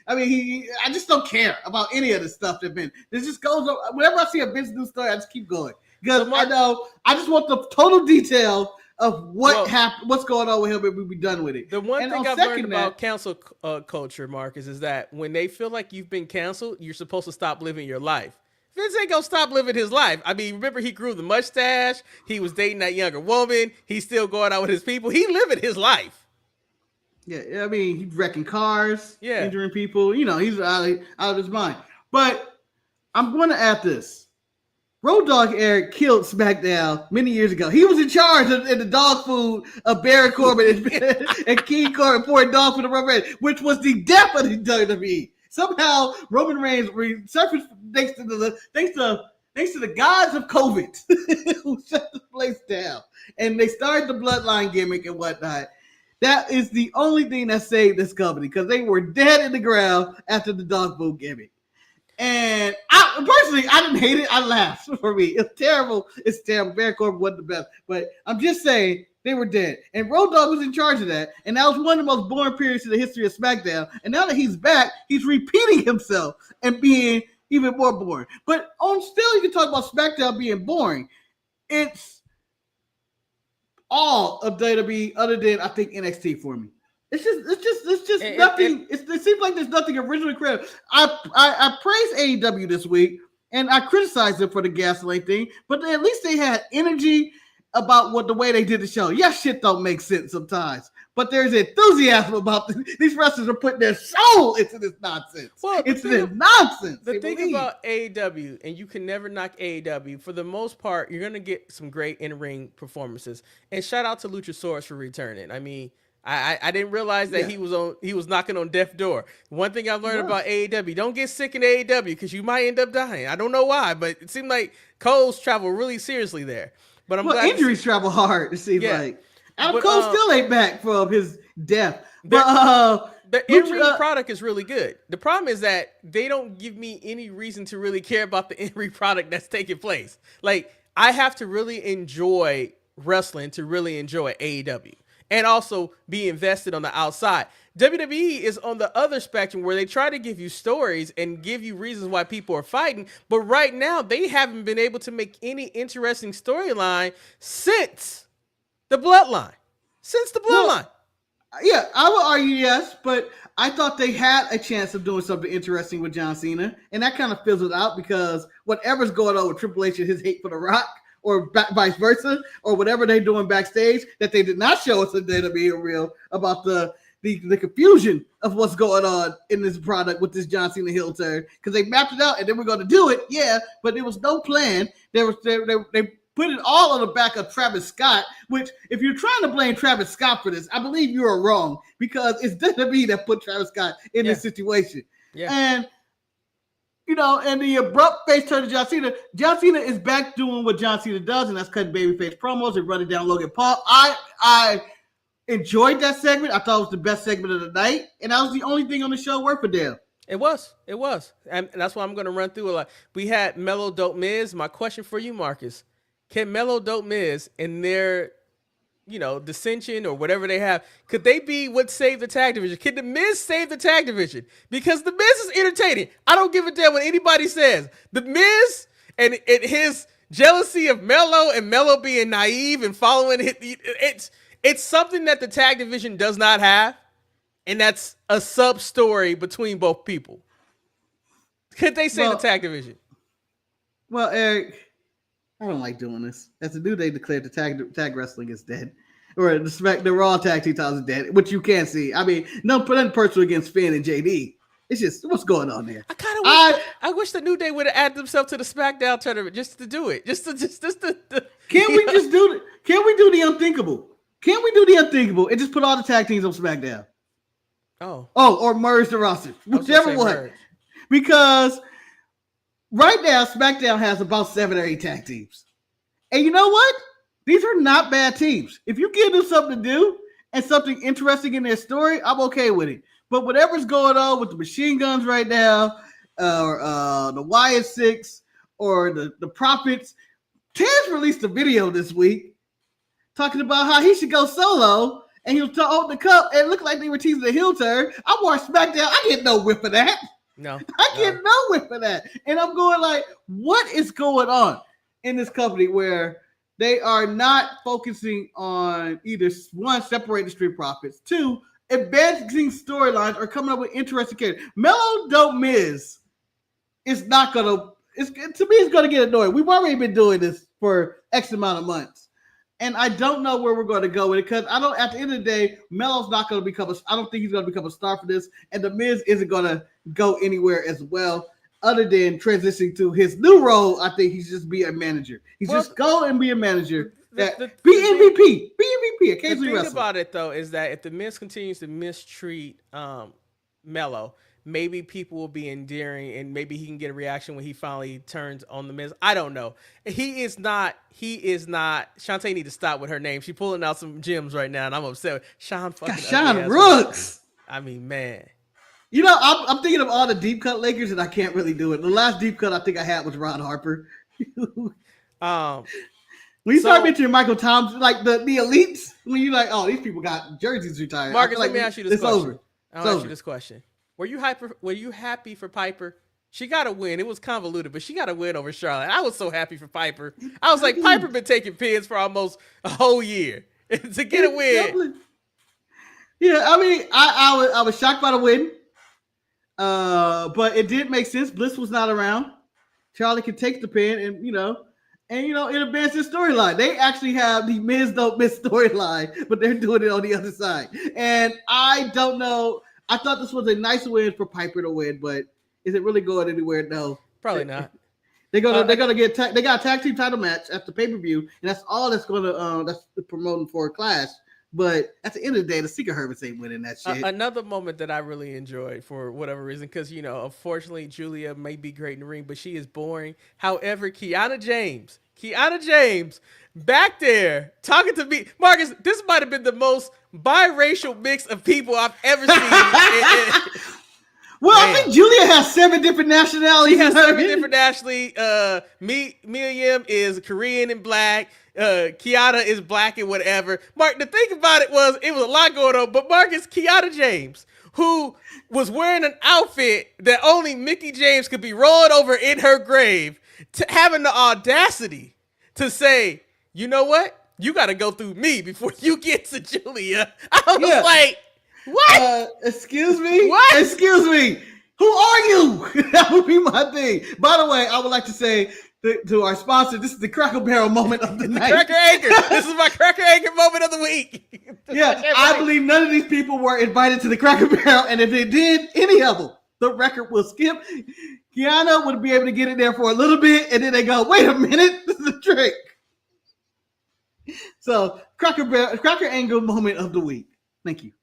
he's I just don't care about any of the stuff that Vince. This just goes on. Whenever I see a Vince news story, I just keep going. Because I just want the total detail of what happened, what's going on with him, and we'll be done with it. The one thing I've learned about cancel culture, Marcus, is that when they feel like you've been canceled, you're supposed to stop living your life. Vince ain't gonna stop living his life. I mean, remember he grew the mustache. He was dating that younger woman. He's still going out with his people. He living his life. Yeah, I mean, he's wrecking cars, injuring people. You know, he's out of his mind. But I'm going to add this. Road Dogg Eric killed SmackDown many years ago. He was in charge of the dog food of Baron Corbin and King Corbin pouring dog food to Roman Reigns, which was the death of the WWE. Somehow Roman Reigns resurfaced thanks to the gods of COVID who shut the place down. And they started the bloodline gimmick and whatnot. That is the only thing that saved this company because they were dead in the ground after the dog food gimmick. And I didn't hate it. I laughed for me. It's terrible. It's terrible. Baron Corbin wasn't the best. But I'm just saying they were dead. And Road Dogg was in charge of that. And that was one of the most boring periods in the history of SmackDown. And now that he's back, he's repeating himself and being even more boring. But still, you can talk about SmackDown being boring. It's all of WWE other than, I think, NXT for me. It's just nothing. It seems like there's nothing originally creative. I praised AEW this week, and I criticized them for the gasoline thing, but at least they had energy about the way they did the show. Yes, shit don't make sense sometimes, but there's enthusiasm about these wrestlers are putting their soul into this nonsense. Well, nonsense. The thing about AEW, and you can never knock AEW, for the most part, you're gonna get some great in-ring performances. And shout out to Luchasaurus for returning. I mean, I didn't realize that he was knocking on death's door. One thing I've learned about AEW: don't get sick in AEW because you might end up dying. I don't know why, but it seemed like Cole's travel really seriously there. But I'm glad injuries travel hard. It seems like Adam Cole still ain't back from his death. But the in-ring product is really good. The problem is that they don't give me any reason to really care about the in-ring product that's taking place. Like, I have to really enjoy wrestling to really enjoy AEW and also be invested on the outside. WWE is on the other spectrum where they try to give you stories and give you reasons why people are fighting. But right now, they haven't been able to make any interesting storyline since the Bloodline. Yeah, I would argue yes, but I thought they had a chance of doing something interesting with John Cena, and that kind of fizzled out because whatever's going on with Triple H and his hate for The Rock, or vice versa, or whatever they're doing backstage that they did not show us in WWE real about the confusion of what's going on in this product with this John Cena heel turn, because they mapped it out and they were going to do it, but there was no plan. They put it all on the back of Travis Scott, which if you're trying to blame Travis Scott for this, I believe you are wrong, because it's WWE that put Travis Scott in this situation. Yeah. And, and the abrupt face turn to John Cena. John Cena is back doing what John Cena does, and that's cutting babyface promos and running down Logan Paul. I enjoyed that segment. I thought it was the best segment of the night, and that was the only thing on the show worth a damn. It was. And that's why I'm going to run through a lot. We had Mellow Dope Miz. My question for you, Marcus: can Mellow Dope Miz and their, dissension or whatever they have, could they be what saved the tag division? Can the Miz save the tag division? Because the Miz is entertaining. I don't give a damn what anybody says. The Miz and his jealousy of Mellow and Mellow being naive and following it's something that the tag division does not have, and that's a sub story between both people. Could they save the tag division? Well, Eric, I don't like doing this. As the New Day declared the tag wrestling is dead, or the Raw tag team titles is dead, which you can't see. I mean, nothing personal against Finn and JD. It's just what's going on there. I wish the New Day would have added themselves to the Smackdown tournament just to do it. Just to. Can't we just do it? Can't we do the unthinkable? Can't we do the unthinkable and just put all the tag teams on SmackDown? Or merge the roster, whichever one. Because right now, SmackDown has about 7 or 8 tag teams. And you know what? These are not bad teams. If you give them something to do and something interesting in their story, I'm okay with it. But whatever's going on with the Machine Guns right now, or the YS6, or the Profits, Taz released a video this week talking about how he should go solo, and he was holding the cup, and it looked like they were teasing the heel turn. I watched SmackDown. I get no whiff of that. I get no whiff of that. And I'm going like, what is going on in this company where they are not focusing on either, one, separating the Street Profits, 2, advancing storylines or coming up with interesting characters. Mellow Dope Miz is not going to, to me, it's going to get annoying. We've already been doing this for X amount of months. And I don't know where we're going to go with it, because at the end of the day, Mello's not going to become I don't think he's going to become a star for this. And The Miz isn't going to go anywhere as well, other than transitioning to his new role. I think he's just be a manager. Just go and be a manager. Be MVP. Occasionally the thing about it, though, is that if The Miz continues to mistreat Mello, maybe people will be endearing, and maybe he can get a reaction when he finally turns on The Miz. I don't know. He is not. Shantae need to stop with her name. She's pulling out some gems right now, and I'm upset with Sean Rooks. I mean, man. I'm thinking of all the deep cut Lakers, and I can't really do it. The last deep cut I think I had was Ron Harper. When you start mentioning Michael Thompson, like the elites, when you're like, oh, these people got jerseys retired. Marcus, let me ask you this question. I'll ask you this question. Were you happy for Piper? She got a win. It was convoluted, but she got a win over Charlotte. I was so happy for Piper. I was like, Piper been taking pins for almost a whole year to get a win. Yeah, I mean, I was shocked by the win, but it did make sense. Bliss was not around. Charlotte could take the pin, and it advances storyline. They actually have the Miz Don't Miss storyline, but they're doing it on the other side. And I don't know. I thought this was a nice win for Piper to win, but is it really going anywhere? No, probably not. They're gonna get they got a tag team title match at the pay-per-view, and that's all that's gonna that's promoting for Clash. But at the end of the day, the Secret Hermits ain't winning that shit. Another moment that I really enjoyed for whatever reason, because, unfortunately, Julia may be great in the ring, but she is boring. However, Kiana James, back there talking to me. Marcus, this might have been the most biracial mix of people I've ever seen. Well, man. I think Julia has 7 different nationalities. She has 7 different nationalities. Mia Yim is Korean and black. Kiana is black and whatever. Mark, the thing about it was a lot going on. But Marcus, Kiana James, who was wearing an outfit that only Mickey James could be rolled over in her grave, having the audacity to say, you know what? You got to go through me before you get to Julia. I was like, what? Excuse me? What? Excuse me. Who are you? That would be my thing. By the way, I would like to say to our sponsor, this is the Cracker Barrel moment of the night. Cracker Anchor. This is my Cracker Anchor moment of the week. I believe none of these people were invited to the Cracker Barrel, and if they did, any of them, the record will skip. Kiana would be able to get in there for a little bit, and then they go, wait a minute, this is a trick. So, Cracker Angle moment of the week. Thank you.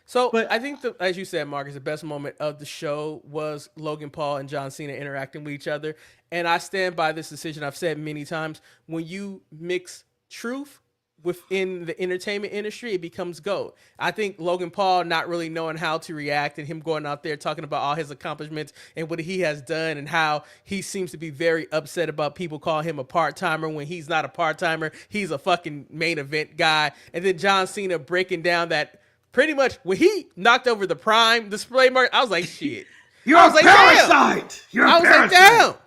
So, but I think, as you said, Marcus, the best moment of the show was Logan Paul and John Cena interacting with each other. And I stand by this decision I've said many times. When you mix truth within the entertainment industry, it becomes gold. I think Logan Paul not really knowing how to react and him going out there talking about all his accomplishments and what he has done and how he seems to be very upset about people calling him a part-timer when he's not a part-timer. He's a fucking main event guy. And then John Cena breaking down that pretty much when he knocked over the Prime display market, I was like, shit. You're a parasite. I was like,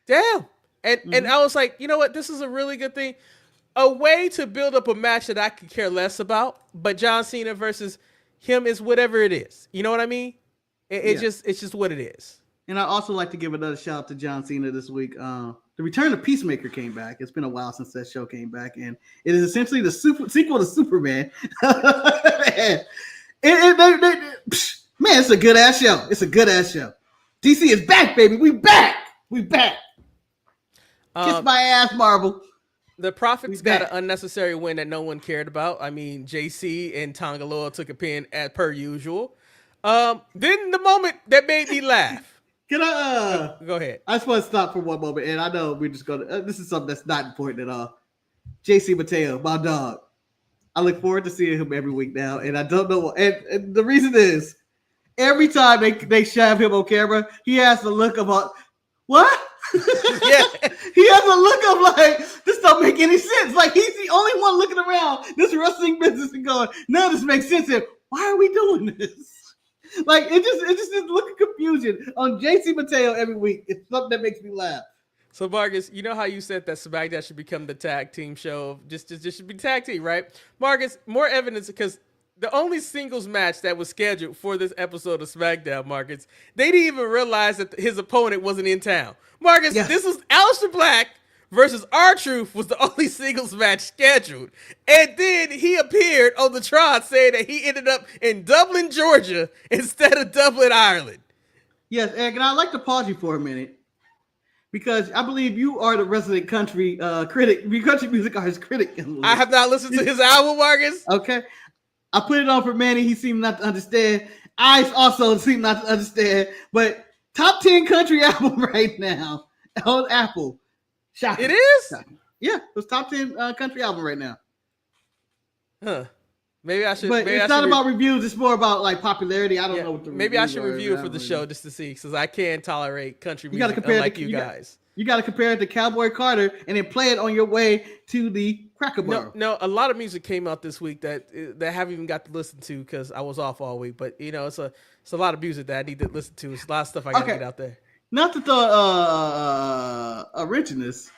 damn. And I was like, you know what? This is a really good thing. A way to build up a match that I could care less about, but John Cena versus him is whatever it is. You know what I mean? It's just what it is. And I also like to give another shout out to John Cena this week. The Return of Peacemaker came back. It's been a while since that show came back, and it is essentially the sequel to Superman. Man, it's a good ass show. It's a good ass show. DC is back, baby. We back. Kiss my ass, Marvel. The Profits got an unnecessary win that no one cared about. I mean, JC and Tongaloa took a pin as per usual. Then the moment that made me laugh. Can I go ahead? I just want to stop for one moment, and I know we're just gonna. This is something that's not important at all. JC Mateo, my dog. I look forward to seeing him every week now, and I don't know. And the reason is, every time they shove him on camera, he has the look of what? Yeah, he has a look of like, this don't make any sense. Like, he's the only one looking around this wrestling business and going, none of this makes sense. And why are we doing this? Like, it just is look of confusion on JC Mateo every week. It's something that makes me laugh. So, Marcus, you know how you said that Smackdown should become the tag team show? Just should be tag team, right? Marcus, more evidence, because the only singles match that was scheduled for this episode of Smackdown, Marcus, they didn't even realize that his opponent wasn't in town. Marcus, This was Aleister Black versus R-Truth was the only singles match scheduled. And then he appeared on the Tron saying that he ended up in Dublin, Georgia instead of Dublin, Ireland. Yes, and I'd like to pause you for a minute because I believe you are the resident country critic, country music artist critic. I have not listened to his album, Marcus. Okay. I put it on for Manny. He seemed not to understand. I also seem not to understand. But top 10 country album right now on Apple. Shocking. It is? Shocking. Yeah, it's top 10 country album right now. Huh. Maybe I should. But maybe it's not about reviews. It's more about like popularity. I don't know what the maybe I should review it for the show just to see, because I can't tolerate country music. You got to compare like you guys. You got to compare it to Cowboy Carter and then play it on your way to the Cracker Barrel. No, a lot of music came out this week that I haven't even got to listen to because I was off all week. But it's a lot of music that I need to listen to. It's a lot of stuff I got to get out there. Not to throw originals.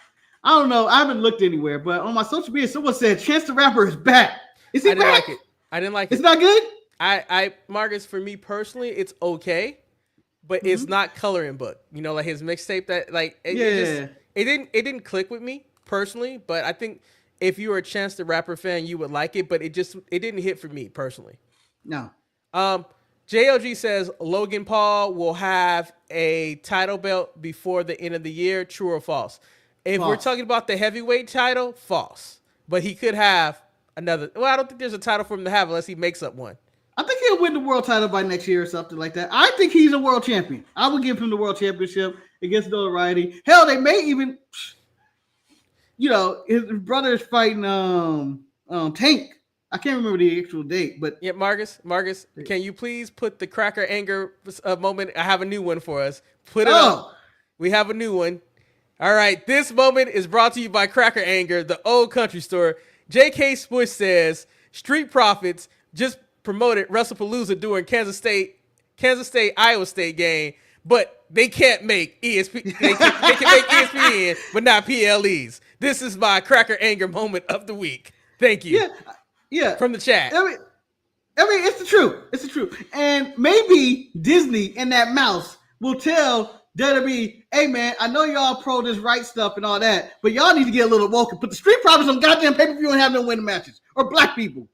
I don't know. I haven't looked anywhere, but on my social media, someone said Chance the Rapper is back. Is he back? I didn't like it. It's not good? Marcus, for me personally, it's okay, but it's not coloring book. Like his mixtape that it didn't click with me personally, but I think if you were a Chance the Rapper fan, you would like it, but it didn't hit for me personally. No. JLG says Logan Paul will have a title belt before the end of the year. True or false? If we're talking about the heavyweight title, false. But he could have another. Well, I don't think there's a title for him to have unless he makes up one. I think he'll win the world title by next year or something like that. I think he's a world champion. I would give him the world championship against notoriety. Hell, they may even, his brother is fighting Tank. I can't remember the actual date, but yeah, Marcus, can you please put the Cracker Anger moment? I have a new one for us. Put it up. We have a new one. All right, this moment is brought to you by Cracker Anger, the old country store. J.K. Spush says, Street Profits just promoted WrestlePalooza during Kansas State Iowa State game, but they can't make ESP. They can make ESPN, but not PLEs. This is my Cracker Anger moment of the week. Thank you. Yeah. From the chat. I mean, it's the truth. It's the truth. And maybe Disney and that mouse will tell WWE, hey man, I know y'all pro this right stuff and all that, but y'all need to get a little woke and put the Street Profits on goddamn pay-per-view and have them win the matches. Or black people.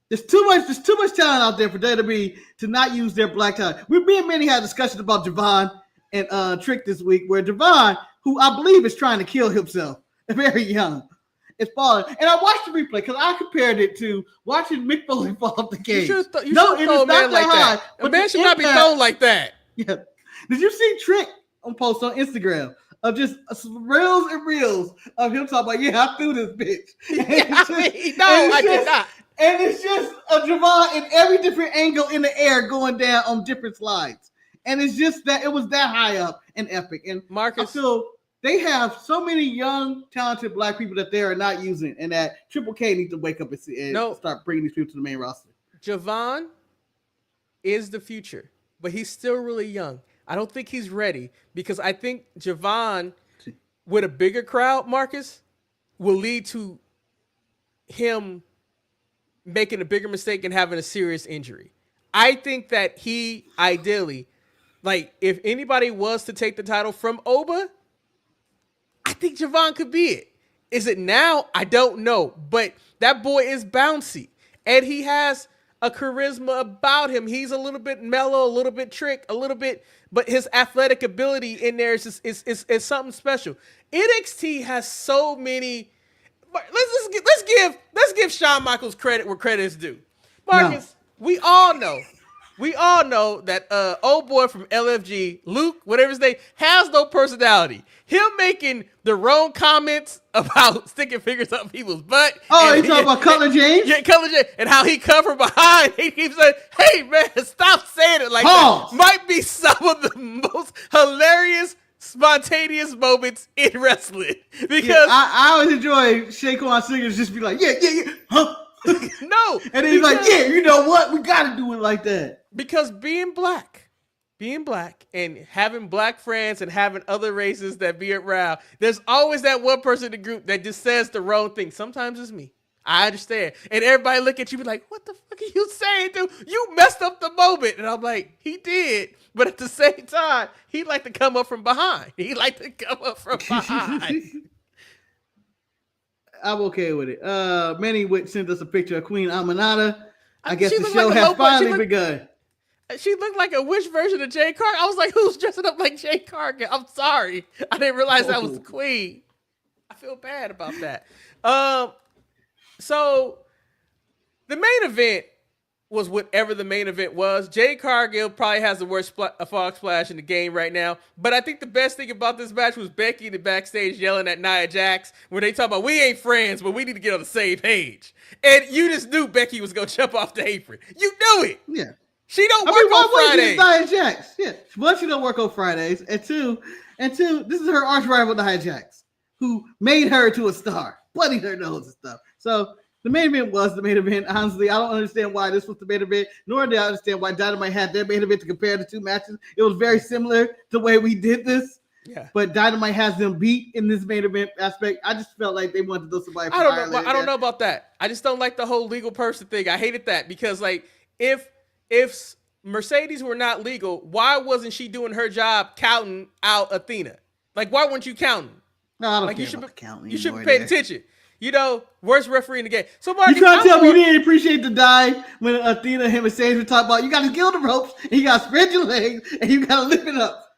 There's too much talent out there for WWE to not use their black talent. Me and Manny had a discussion about Javon and Trick this week, where Javon, who I believe is trying to kill himself, very young, is falling. And I watched the replay because I compared it to watching Mick Foley fall off the cage. You should throw a man like that. A man should not be thrown like that. Yeah. Did you see Trick on post on Instagram of just reels and reels of him talking about, I threw this bitch. I did not. And it's just a Javon in every different angle in the air going down on different slides. And it's just that it was that high up and epic. And Marcus, I feel they have so many young, talented black people that they are not using, and that Triple K needs to wake up and start bringing these people to the main roster. Javon is the future, but he's still really young. I don't think he's ready, because I think Javon, with a bigger crowd, Marcus, will lead to him making a bigger mistake and having a serious injury. I think that he ideally, if anybody was to take the title from Oba, I think Javon could be it. Is it now? I don't know. But that boy is bouncy. And he has a charisma about him. He's a little bit mellow, a little bit trick, a little bit, but his athletic ability in there is something special. NXT has so many. Let's give Shawn Michaels credit where credit is due. Marcus, we all know that old boy from LFG, Luke, whatever his name, has no personality. Him making the wrong comments about sticking fingers up people's butt. Oh, you talking about Cutler James? Yeah, Cutler James, and how he covered behind. He keeps saying, "Hey man, stop saying it like that." Might be some of the most hilarious, spontaneous moments in wrestling. Because I always enjoy Shaquan Singers just be like, yeah, huh? No. And then he's like, you know what? We got to do it like that. Because being black and having black friends and having other races that be around, there's always that one person in the group that just says the wrong thing. Sometimes it's me. I understand. And everybody look at you and be like, what the fuck are you saying, dude? You messed up the moment. And I'm like, he did. But at the same time, he like to come up from behind. I'm okay with it. Manny sent us a picture of Queen Amanada. I guess the show has finally begun. She looked like a witch version of Jay Cargill. I was like, who's dressing up like Jay Cargill? I'm sorry. I didn't realize that was the queen. I feel bad about that. So the main event was whatever the main event was. Jay Cargill probably has the worst fog splash in the game right now. But I think the best thing about this match was Becky in the backstage yelling at Nia Jax when they talk about, we ain't friends, but we need to get on the same page. And you just knew Becky was going to jump off the apron. You knew it. Yeah. She don't work on Fridays. Nia Jax. Yeah. One, she don't work on Fridays. And two, this is her arch rival, Nia Jax, who made her to a star, bloodied her nose and stuff. So the main event was the main event. Honestly, I don't understand why this was the main event, nor do I understand why Dynamite had their main event to compare the two matches. It was very similar to the way we did this. Yeah. But Dynamite has them beat in this main event aspect. I just felt like they wanted to do somebody. I don't know about that. I just don't like the whole legal person thing. I hated that because, like, if Mercedes were not legal, why wasn't she doing her job counting out Athena? Like, why weren't you counting? No, I don't care about counting. You should be paying attention. You know, worst referee in the game. So, Marcus, you trying to tell me you didn't appreciate the dive when Athena and Mercedes were talking about you got to kill the ropes and you got to spread your legs and you got to lift it up.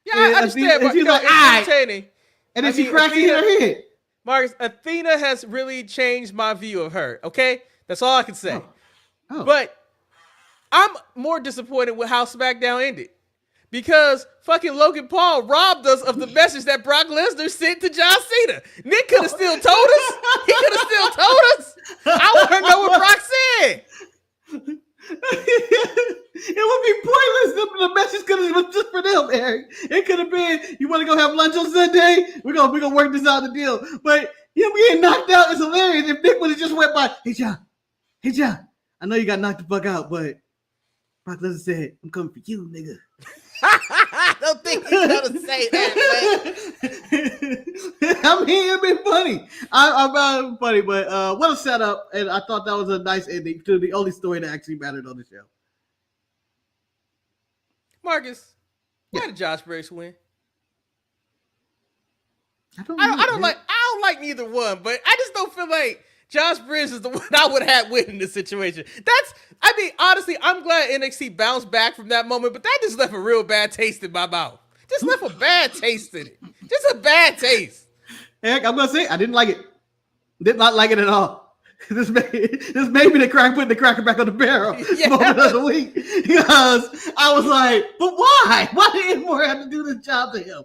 Yeah, I understand, but she's like, it's entertaining. And then she cracks in her head. Marcus, Athena has really changed my view of her. Okay, that's all I can say. Oh. But I'm more disappointed with how SmackDown ended because fucking Logan Paul robbed us of the message that Brock Lesnar sent to John Cena. Nick could have still told us. He could have still told us. I want to know what Brock said. It would be pointless. The message could have been just for them, Eric. It could have been, you want to go have lunch on Sunday? We're gonna work this out the deal. But him getting knocked out is hilarious. If Nick would have just went by, hey John, I know you got knocked the fuck out, but Brock Lesnar said, I'm coming for you, nigga. I don't think he's gonna say that, man. I mean, it'd be funny. I found it funny, but what a setup, and I thought that was a nice ending to the only story that actually mattered on the show. Marcus, why did Josh Briggs win? I don't like neither one, but I just don't feel like Josh Briggs is the one I would have win in this situation. Honestly, I'm glad NXT bounced back from that moment, but that just left a real bad taste in my mouth. Just left a bad taste in it. Just a bad taste. Heck, I'm gonna say I didn't like it. Did not like it at all. This made me putting the cracker back on the barrel moment of the week because I was like, but why? Why did Edmore have to do this job to him?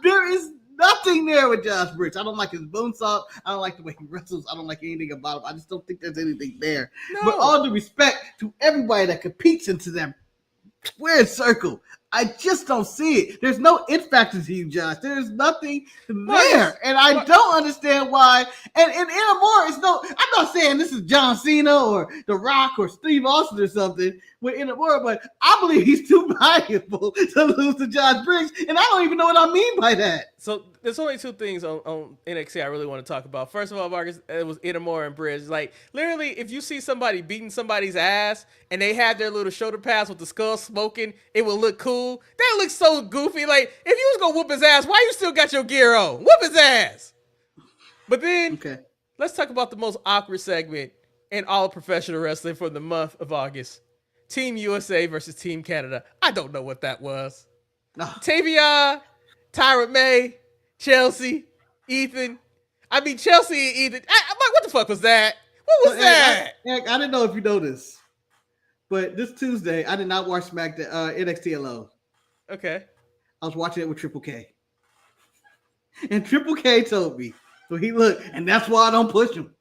There is nothing there with Josh Briggs. I don't like his bonesaw. I don't like the way he wrestles. I don't like anything about him. I just don't think there's anything there. No. But all due respect to everybody that competes into that square circle, I just don't see it. There's no it factor to you, Josh. There's nothing there. And I don't understand why. And in more, I'm not saying this is John Cena or The Rock or Steve Austin or something with Inamura, but I believe he's too valuable to lose to Josh Briggs. And I don't even know what I mean by that. So there's only two things on NXT I really want to talk about. First of all, Marcus, it was Inamura and Briggs. Like, literally, if you see somebody beating somebody's ass and they have their little shoulder pads with the skull smoking, it will look cool. That looks so goofy. Like, if you was going to whoop his ass, why you still got your gear on? Whoop his ass. But then, let's talk about the most awkward segment in all of professional wrestling for the month of August. Team USA versus Team Canada. I don't know what that was. Tavion, Tyra May, Chelsea, Ethan. I mean, Chelsea and Ethan. I'm like, what the fuck was that? What was that? Eric, I didn't know if you know this, but this Tuesday, I did not watch NXT alone. Okay. I was watching it with Triple K. And Triple K told me, so he looked, and that's why I don't push him.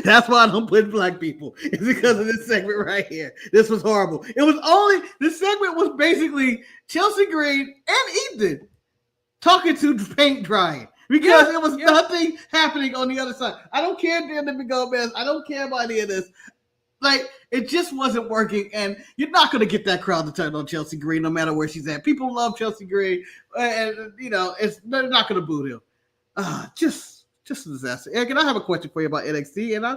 That's why I don't push black people. It's because of this segment right here. This was horrible. This segment was basically Chelsea Green and Ethan talking to paint drying because there was nothing happening on the other side. I don't care, David Gomez. I don't care about any of this. Like, it just wasn't working, and you're not going to get that crowd to turn on Chelsea Green no matter where she's at. People love Chelsea Green, and, they're not going to boo him. Just a disaster. Eric, and I have a question for you about NXT, and I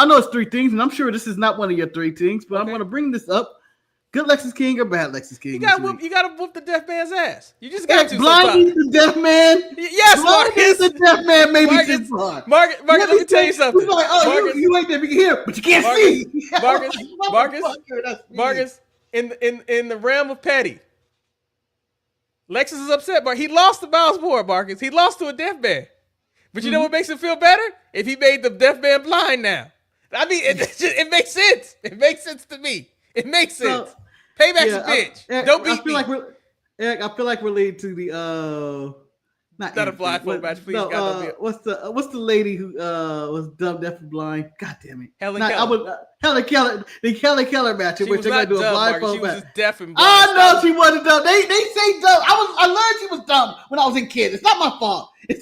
know it's three things, and I'm sure this is not one of your three things, but I'm going to bring this up. Good Lexus King or bad Lexus King? You gotta whoop the deaf man's ass. You just got to. Blinding the deaf man. Yes, Marcus. The deaf man maybe too far. Marcus, let me tell you something. Like, Marcus, you ain't there, you can hear, but you can't see. Marcus, in the realm of petty, Lexus is upset, but he lost to Miles Moore, Marcus. He lost to a deaf man. But you know what makes him feel better? If he made the deaf man blind now. I mean, it makes sense. It makes sense to me. It makes sense. Payback's a bitch. Don't beat me. I feel like we're leading to the not a blindfold match, please. No, what's the lady who was dumb, deaf, and blind? God damn it. Helen Keller. The Helen Keller match in which they're gonna do a blindfold match. She was just deaf and blind. Oh no, she wasn't dumb. They say dumb. I learned she was dumb when I was in kid. It's not my fault. It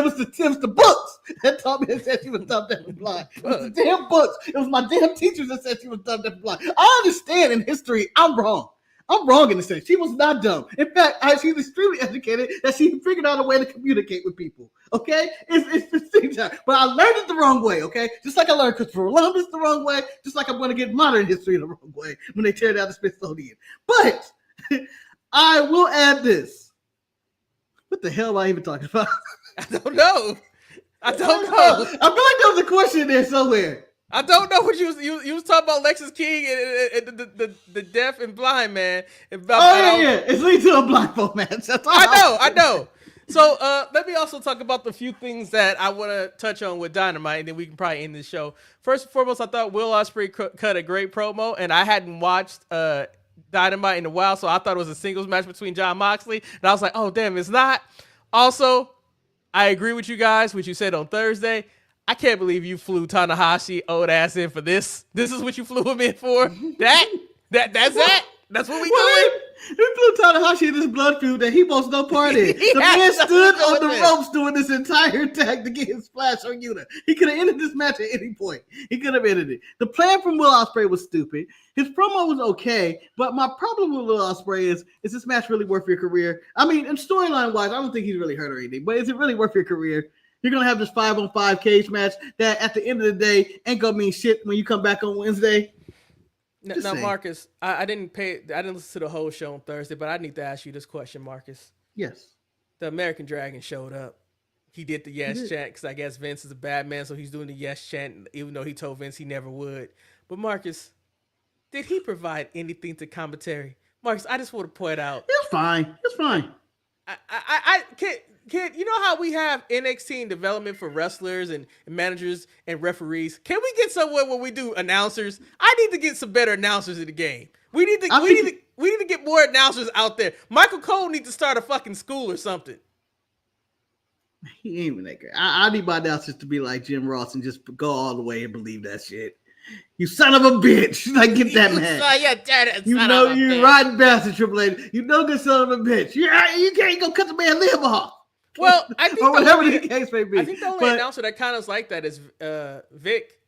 was the books that taught me and said she was dumb, deaf, and blind. It was the damn books. It was my damn teachers that said she was dumb, deaf, and blind. I understand in history, I'm wrong. I'm wrong in the sense. She was not dumb. In fact, she's extremely educated that she figured out a way to communicate with people. Okay? It's but I learned it the wrong way, okay? Just like I learned Christopher Columbus the wrong way, just like I'm going to get modern history the wrong way when they tear down the Smithsonian. But I will add this. What the hell am I even talking about? I don't know. I feel like there was a question there somewhere. I don't know what you was talking about Lexus King and the deaf and blind man. It's leading to a blindfold match. That's all I know. So let me also talk about the few things that I want to touch on with Dynamite, and then we can probably end the show. First and foremost, I thought Will Ospreay cut a great promo, and I hadn't watched Dynamite in a while, so I thought it was a singles match between Jon Moxley, and I was like, oh, damn, it's not. Also, I agree with you guys, what you said on Thursday. I can't believe you flew Tanahashi old ass in for this. This is what you flew him in for? That's that? That's what we doing? We flew Tanahashi in this blood feud that he wants no part in. The man stood on the ropes doing this entire tag to get his splash on Yuta. He could have ended this match at any point. He could have ended it. The plan from Will Ospreay was stupid. His promo was okay, but my problem with Will Ospreay is this match really worth your career? I mean, in storyline-wise, I don't think he's really hurt or anything, but is it really worth your career? You're going to have this 5-on-5 cage match that at the end of the day ain't going to mean shit when you come back on Wednesday. Now, Marcus, I didn't listen to the whole show on Thursday, but I need to ask you this question, Marcus. Yes. The American Dragon showed up. He did the yes chant because I guess Vince is a bad man, so he's doing the yes chant, even though he told Vince he never would. But Marcus, did he provide anything to commentary? Marcus, I just want to point out. It's fine. It's fine. I can't. You know how we have NXT in development for wrestlers and managers and referees? Can we get somewhere where we do announcers? I need to get some better announcers in the game. We need to get more announcers out there. Michael Cole needs to start a fucking school or something. He ain't even that great. I need my announcers to be like Jim Ross and just go all the way and believe that shit. You son of a bitch! Like, get that man. You know you riding bastard, Triple H. You know this son of a bitch. You can't go cut the man lip off. Well, I think or whatever the case may be. I think the only announcer that kind of like that is Vic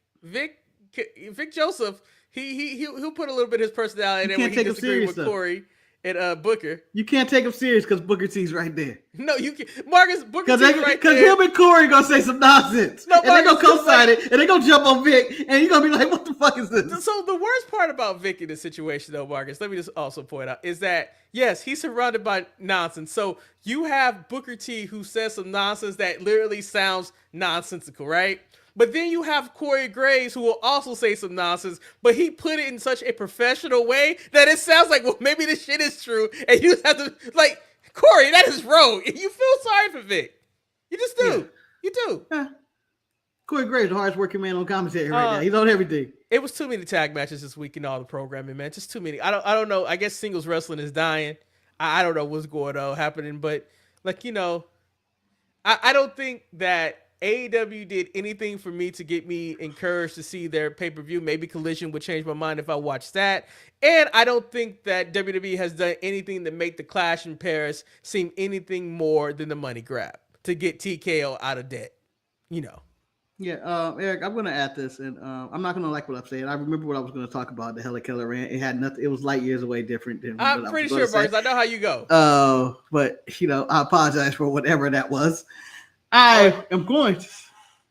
Joseph. He'll put a little bit of his personality in there when he disagrees with Corey and Booker. You can't take him serious because Booker T's right there. No, you can. Marcus, Booker T's right there. Because him and Corey gonna say some nonsense. No, and they gonna co-sign it, and they gonna jump on Vic, and you're gonna be like, what the fuck is this? So the worst part about Vic in this situation, though, Marcus, let me just also point out, is that, yes, he's surrounded by nonsense. So you have Booker T who says some nonsense that literally sounds nonsensical, right? But then you have Corey Graves who will also say some nonsense, but he put it in such a professional way that it sounds like, well, maybe this shit is true. And you just have to, like, Corey, that is rogue. You feel sorry for Vic. You just do. Yeah. You do. Yeah. Corey Graves, the hardest working man on commentary right now. He's on everything. It was too many tag matches this week in all the programming, man. Just too many. I don't know. I guess singles wrestling is dying. I don't know what's going on happening, but, like, you know, I don't think that AEW did anything for me to get me encouraged to see their pay-per-view. Maybe Collision would change my mind if I watched that. And I don't think that WWE has done anything to make the Clash in Paris seem anything more than the money grab to get TKO out of debt. You know. Yeah, Eric, I'm going to add this, and I'm not going to like what I'm saying. I remember what I was going to talk about, the Hella Keller rant. It had nothing. It was light years away different than I'm pretty sure, Marcus. I know how you go. But, you know, I apologize for whatever that was. I am going to.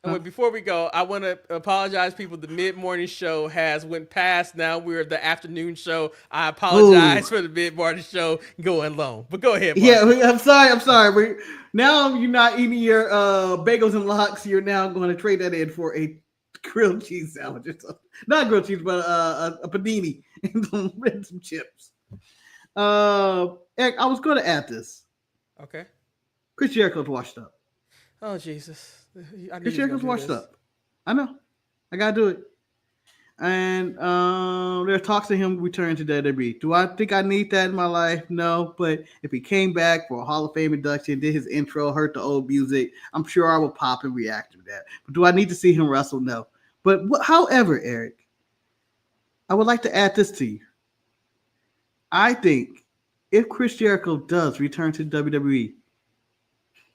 Wait, before we go, I want to apologize, people. The mid-morning show has went past. Now we're the afternoon show. I apologize for the mid-morning show going long. But go ahead, Mark. Yeah, I'm sorry. Now you're not eating your bagels and lox. You're now going to trade that in for a grilled cheese sandwich or something. Not grilled cheese, but a panini and some chips. Eric, I was going to add this. Okay. Chris Jericho's washed up. Oh, Jesus. Chris Jericho's washed up. I know. I got to do it. And there are talks of him returning to WWE. Do I think I need that in my life? No. But if he came back for a Hall of Fame induction, did his intro, heard the old music, I'm sure I would pop and react to that. But do I need to see him wrestle? No. But however, Eric, I would like to add this to you. I think if Chris Jericho does return to WWE,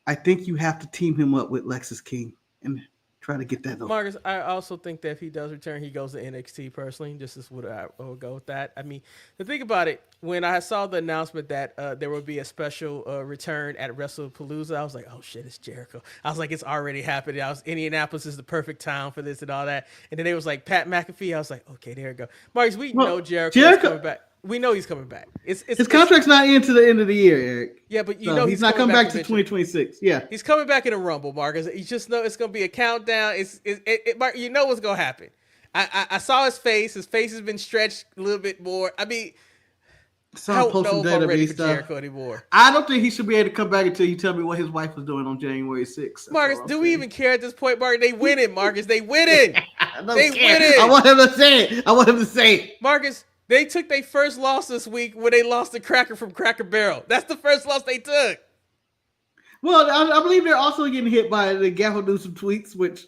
I think you have to team him up with Lexus King and try to get that over. Marcus, I also think that if he does return, he goes to NXT personally. Just as what I would go with that. I mean, the thing about it, when I saw the announcement that there would be a special return at WrestlePalooza, I was like, oh shit, it's Jericho. I was like, it's already happening. Indianapolis is the perfect town for this and all that. And then they was like Pat McAfee. I was like, okay, there you go. Marcus, we know Jericho's coming back. We know he's coming back. His contract's not into the end of the year, Eric. Yeah, but you know he's not coming back to 2026. Yeah, he's coming back in a Rumble, Marcus. You just know it's gonna be a countdown. Mark, you know what's gonna happen. I saw his face. His face has been stretched a little bit more. I mean, I don't know if I'm ready for Jericho anymore. I don't think he should be able to come back until you tell me what his wife was doing on January 6th. Marcus, do we even care at this point, Marcus? They winning, Marcus. They winning. They winning. I want him to say it. Marcus, they took their first loss this week when they lost to Cracker from Cracker Barrel. That's the first loss they took. Well, I believe they're also getting hit by the Gaffle Newsom tweets, which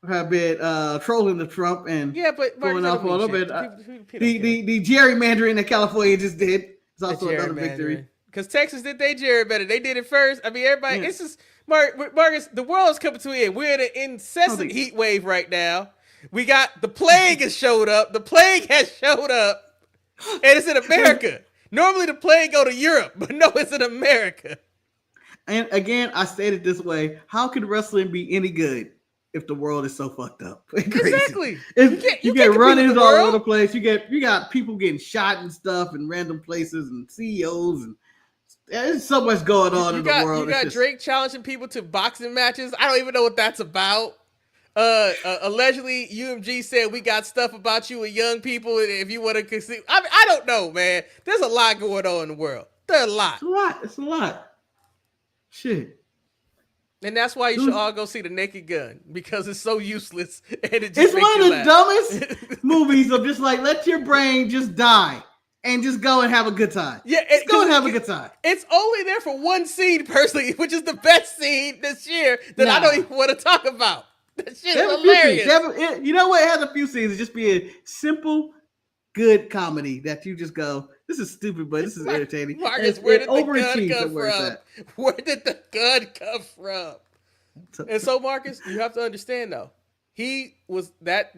have been trolling the Trump and going off a little bit. The gerrymandering that California just did is also another victory. Because Texas did their gerrymandering. They did it first. I mean, everybody, it's just, Marcus, the world is coming to an end. We're in an incessant heat wave right now. We got the plague has showed up. The plague has showed up. And it's in America. Normally the plague go to Europe, but no, it's in America. And again, I said it this way. How can wrestling be any good if the world is so fucked up? Exactly. You get run-ins all over the place. You got people getting shot and stuff in random places and CEOs and there's so much going on in the world. You got Drake challenging people to boxing matches. I don't even know what that's about. Allegedly, UMG said we got stuff about you and young people. If you want to conceive, I don't know, man. There's a lot going on in the world. There's a lot. It's a lot. Shit. And that's why you should all go see The Naked Gun, because it's so useless and it just it's one of the dumbest movies of just like let your brain just die and just go and have a good time. Yeah, go and have a good time. It's only there for one scene, personally, which is the best scene this year that I don't even want to talk about. That shit is hilarious. You know what? It has a few scenes. It just be a simple, good comedy that you just go, this is stupid, but this is entertaining. Marcus, where did the gun come from? Where did the gun come from? And so, Marcus, you have to understand, though. He was that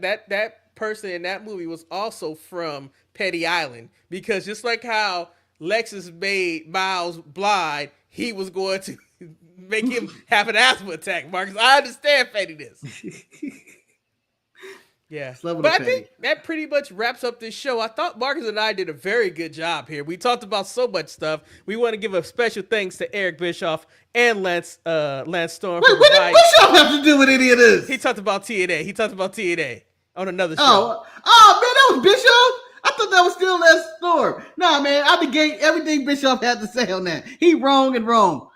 person in that movie was also from Petty Island, because just like how Lexus made Miles blind, he was going to make him have an asthma attack, Marcus. I understand pettiness. Yeah, but I think that pretty much wraps up this show. I thought Marcus and I did a very good job here. We talked about so much stuff. We want to give a special thanks to Eric Bischoff and Lance Storm. Wait, what did Bischoff have to do with any of this? He talked about TNA. He talked about TNA on another show. Oh man, that was Bischoff? I thought that was still Lance Storm. Nah, man, I negate everything Bischoff had to say on that. He wrong and wrong.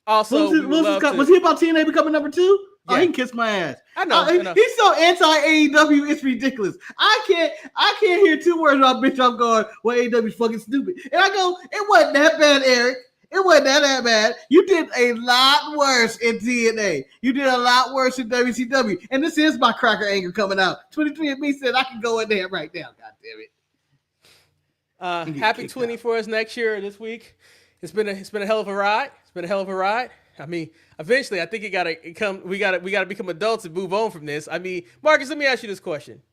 Also, was he about TNA becoming number 2? Yeah. Oh, he can kiss my ass. I know. He's so anti-AEW, it's ridiculous. I can't hear 2 words about Bischoff going, well, AEW's fucking stupid. And I go, it wasn't that bad, Eric. It wasn't that bad. You did a lot worse in TNA. You did a lot worse in WCW. And this is my cracker anger coming out. 23andMe said I can go in there right now. God damn it. Happy 20 for us next year or this week. It's been a hell of a ride. I mean, eventually, I think we gotta become adults and move on from this. I mean, Marcus, let me ask you this question.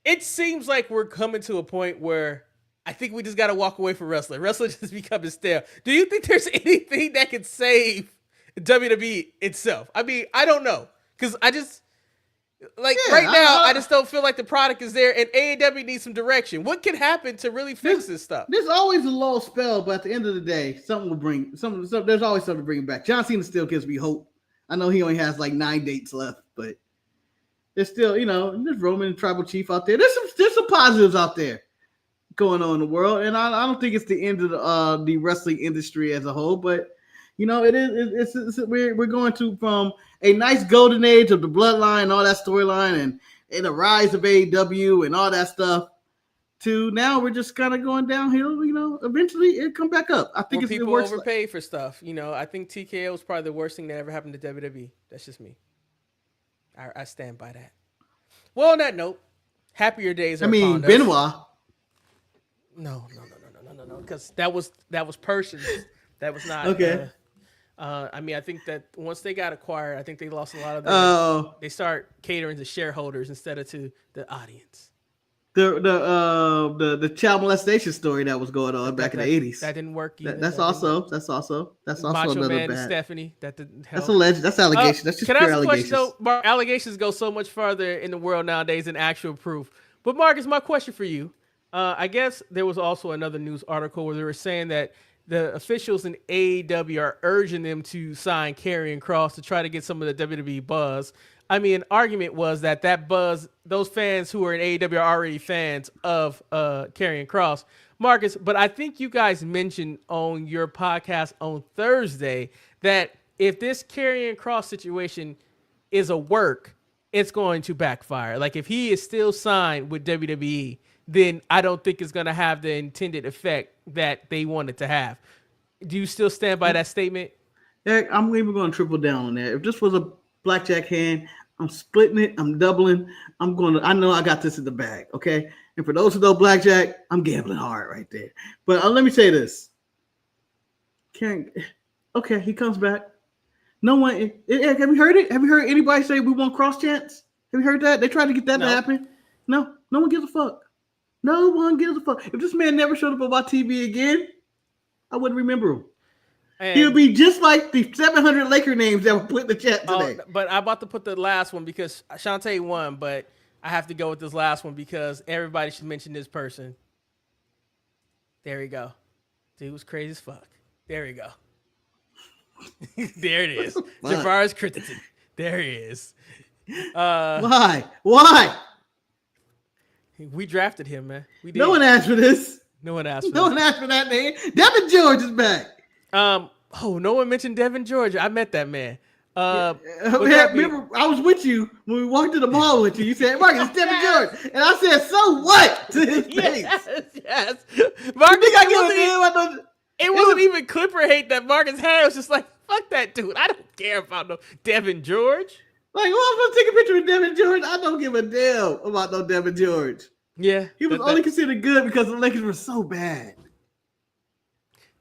It seems like we're coming to a point where I think we just gotta walk away from wrestling. Wrestling just becoming stale. Do you think there's anything that could save WWE itself? I mean, I don't know, because I just I just don't feel like the product is there, and AEW needs some direction. What can happen to really fix this stuff? There's always a low spell, but at the end of the day, something will bring some. There's always something to bring back. John Cena still gives me hope. I know he only has like 9 dates left, but there's still, there's Roman and Tribal Chief out there. There's some positives out there going on in the world, and I don't think it's the end of the wrestling industry as a whole, but it is. We're going to from a nice golden age of the bloodline and all that storyline and the rise of AEW and all that stuff to now we're just kind of going downhill. Eventually it'll come back up. I think people overpay for stuff. I think TKO is probably the worst thing that ever happened to WWE. That's just me. I stand by that. Well, on that note, happier days are upon us. Benoit. No, because that was Persians. That was not okay. I think that once they got acquired, I think they lost a lot of they start catering to shareholders instead of to the audience. The child molestation story that was going on back in the 80s. That didn't work either. That's also Macho another Man bad. And Stephanie. That didn't help. That's alleged. That's allegation. That's just pure allegations. Question, though? Allegations go so much farther in the world nowadays than actual proof. But Marcus, my question for you, I guess there was also another news article where they were saying that the officials in AEW are urging them to sign Karrion Kross to try to get some of the WWE buzz. I mean, an argument was that buzz, those fans who are in AEW are already fans of Karrion Kross. Marcus, but I think you guys mentioned on your podcast on Thursday that if this Karrion Kross situation is a work, it's going to backfire. Like if he is still signed with WWE, then I don't think it's going to have the intended effect that they wanted to have. Do you still stand by that statement? Eric, I'm even going to triple down on that. If this was a blackjack hand, I'm splitting it. I'm doubling. I know I got this in the bag. Okay. And for those who know blackjack, I'm gambling hard right there. But let me say this. Okay, he comes back. No one. Have you heard it? Have you heard anybody say we want cross chance? Have you heard that? They tried to get that to happen. No one gives a fuck. No one gives a fuck. If this man never showed up on my TV again, I wouldn't remember him. And he'll be just like the 700 Laker names that were put in the chat today. But I'm about to put the last one because Shantae won, but I have to go with this last one because everybody should mention this person. There we go. Dude was crazy as fuck. There we go. There it is. Javaris Crittenden. There he is. Why? We drafted him, man. We did. No one asked for this. No one asked for No one asked for that, man. Devin George is back. No one mentioned Devin George. I met that man. Remember, I was with you when we walked to the mall with you. You said, Marcus, it's Devin George. And I said, so what? To his face. Yes. Marcus, it wasn't even Clipper hate that Marcus had. It was just like, fuck that dude. I don't care about no Devin George. Like, I'm going to take a picture of Devin George. I don't give a damn about no Devin George. Yeah. He was only considered good because the Lakers were so bad.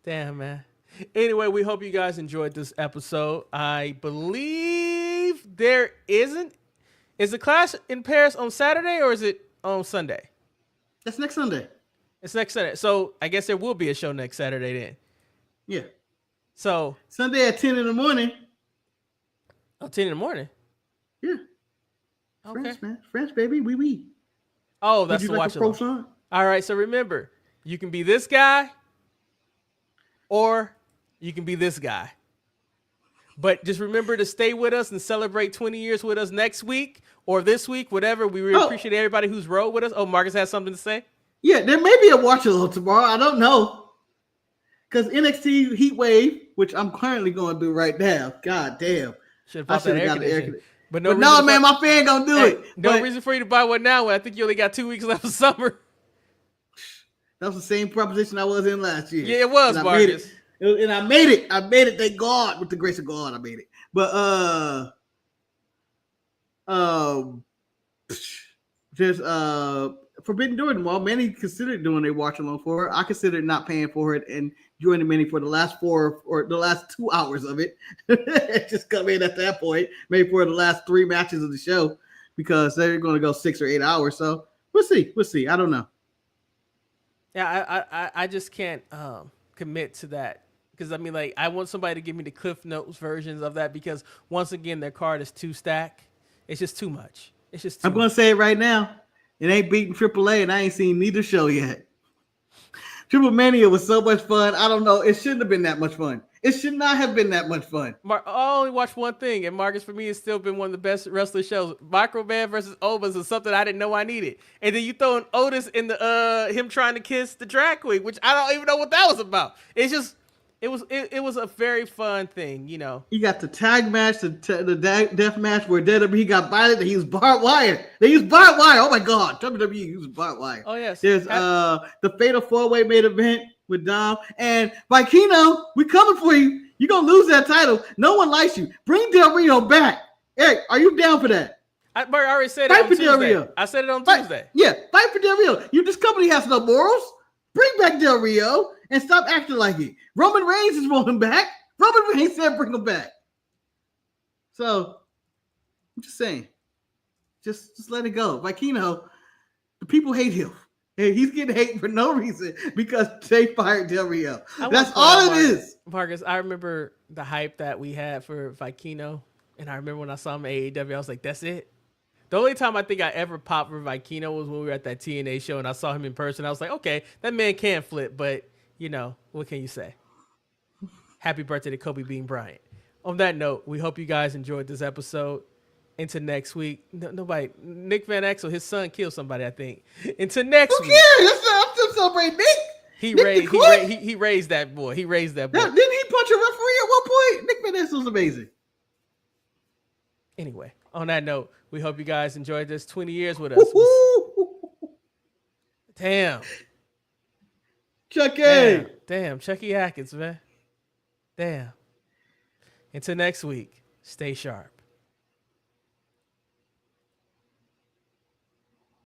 Damn, man. Anyway, we hope you guys enjoyed this episode. I believe there isn't. Is the Clash in Paris on Saturday or is it on Sunday? That's next Sunday. It's next Saturday. So I guess there will be a show next Saturday then. Yeah. So Sunday at 10 in the morning. Oh, 10 in the morning? Yeah. Okay. France, man. France, baby. Oui. Oh, that's the watch along. All right. So remember, you can be this guy or you can be this guy. But just remember to stay with us and celebrate 20 years with us next week or this week, whatever. We really appreciate everybody who's rode with us. Oh, Marcus has something to say? Yeah, there may be a watch-along tomorrow. I don't know. Because NXT Heat Wave, which I'm currently going to do right now. God damn. Should have got the air conditioner. But no, man, my fan going to do it. No reason for you to buy one now. I think you only got 2 weeks left of summer. That was the same proposition I was in last year. Yeah, it was, Marcus. And I made it. Thank God. With the grace of God, I made it. But there's Forbidden Door tomorrow. Manny considered doing a watch along for it. I considered not paying for it and joining Manny for the last 4 or the last 2 hours of it. Just come in at that point, maybe for the last 3 matches of the show because they're going to go 6 or 8 hours. So we'll see. I don't know. Yeah, I just can't commit to that. Because, I mean, like, I want somebody to give me the Cliff Notes versions of that because, once again, their card is 2 stack. It's just too much. I'm going to say it right now. It ain't beating AAA, and I ain't seen neither show yet. Triple Mania was so much fun. I don't know. It shouldn't have been that much fun. It should not have been that much fun. I only watched one thing, and Marcus, for me, it's still been one of the best wrestling shows. Microman versus Obas is something I didn't know I needed. And then you throw in Otis in the him trying to kiss the drag queen, which I don't even know what that was about. It's just... It was a very fun thing, you know. You got the tag match, the death match where WWE got violent. They used barbed wire. Oh my God, WWE used barbed wire. Oh yes. There's the Fatal 4-Way main event with Dom and Vikino. We coming for you. You're gonna lose that title. No one likes you. Bring Del Rio back. Hey, are you down for that? I already said it on Tuesday. I said it on Tuesday. Yeah, fight for Del Rio. This company has no morals. Bring back Del Rio. And stop acting like it. Roman Reigns is wanting him back. Roman Reigns said bring him back. So, I'm just saying. Just let it go. Vikino, the people hate him. And he's getting hate for no reason because they fired Del Rio. That's all it is. Marcus, I remember the hype that we had for Vikino. And I remember when I saw him at AEW, I was like, that's it. The only time I think I ever popped for Vikino was when we were at that TNA show and I saw him in person. I was like, okay, that man can flip, but... You know, what can you say? Happy birthday to Kobe Bean Bryant. On that note, we hope you guys enjoyed this episode. Into next week. Nobody. Nick Van Exel, his son killed somebody, I think. Into next week. Who cares? I'm still celebrating Nick. He raised that boy. He raised that boy. Didn't he punch a referee at one point? Nick Van Exel's amazing. Anyway, on that note, we hope you guys enjoyed this 20 years with us. Damn. Chucky. Damn. Chucky Atkins, man. Damn. Until next week, stay sharp.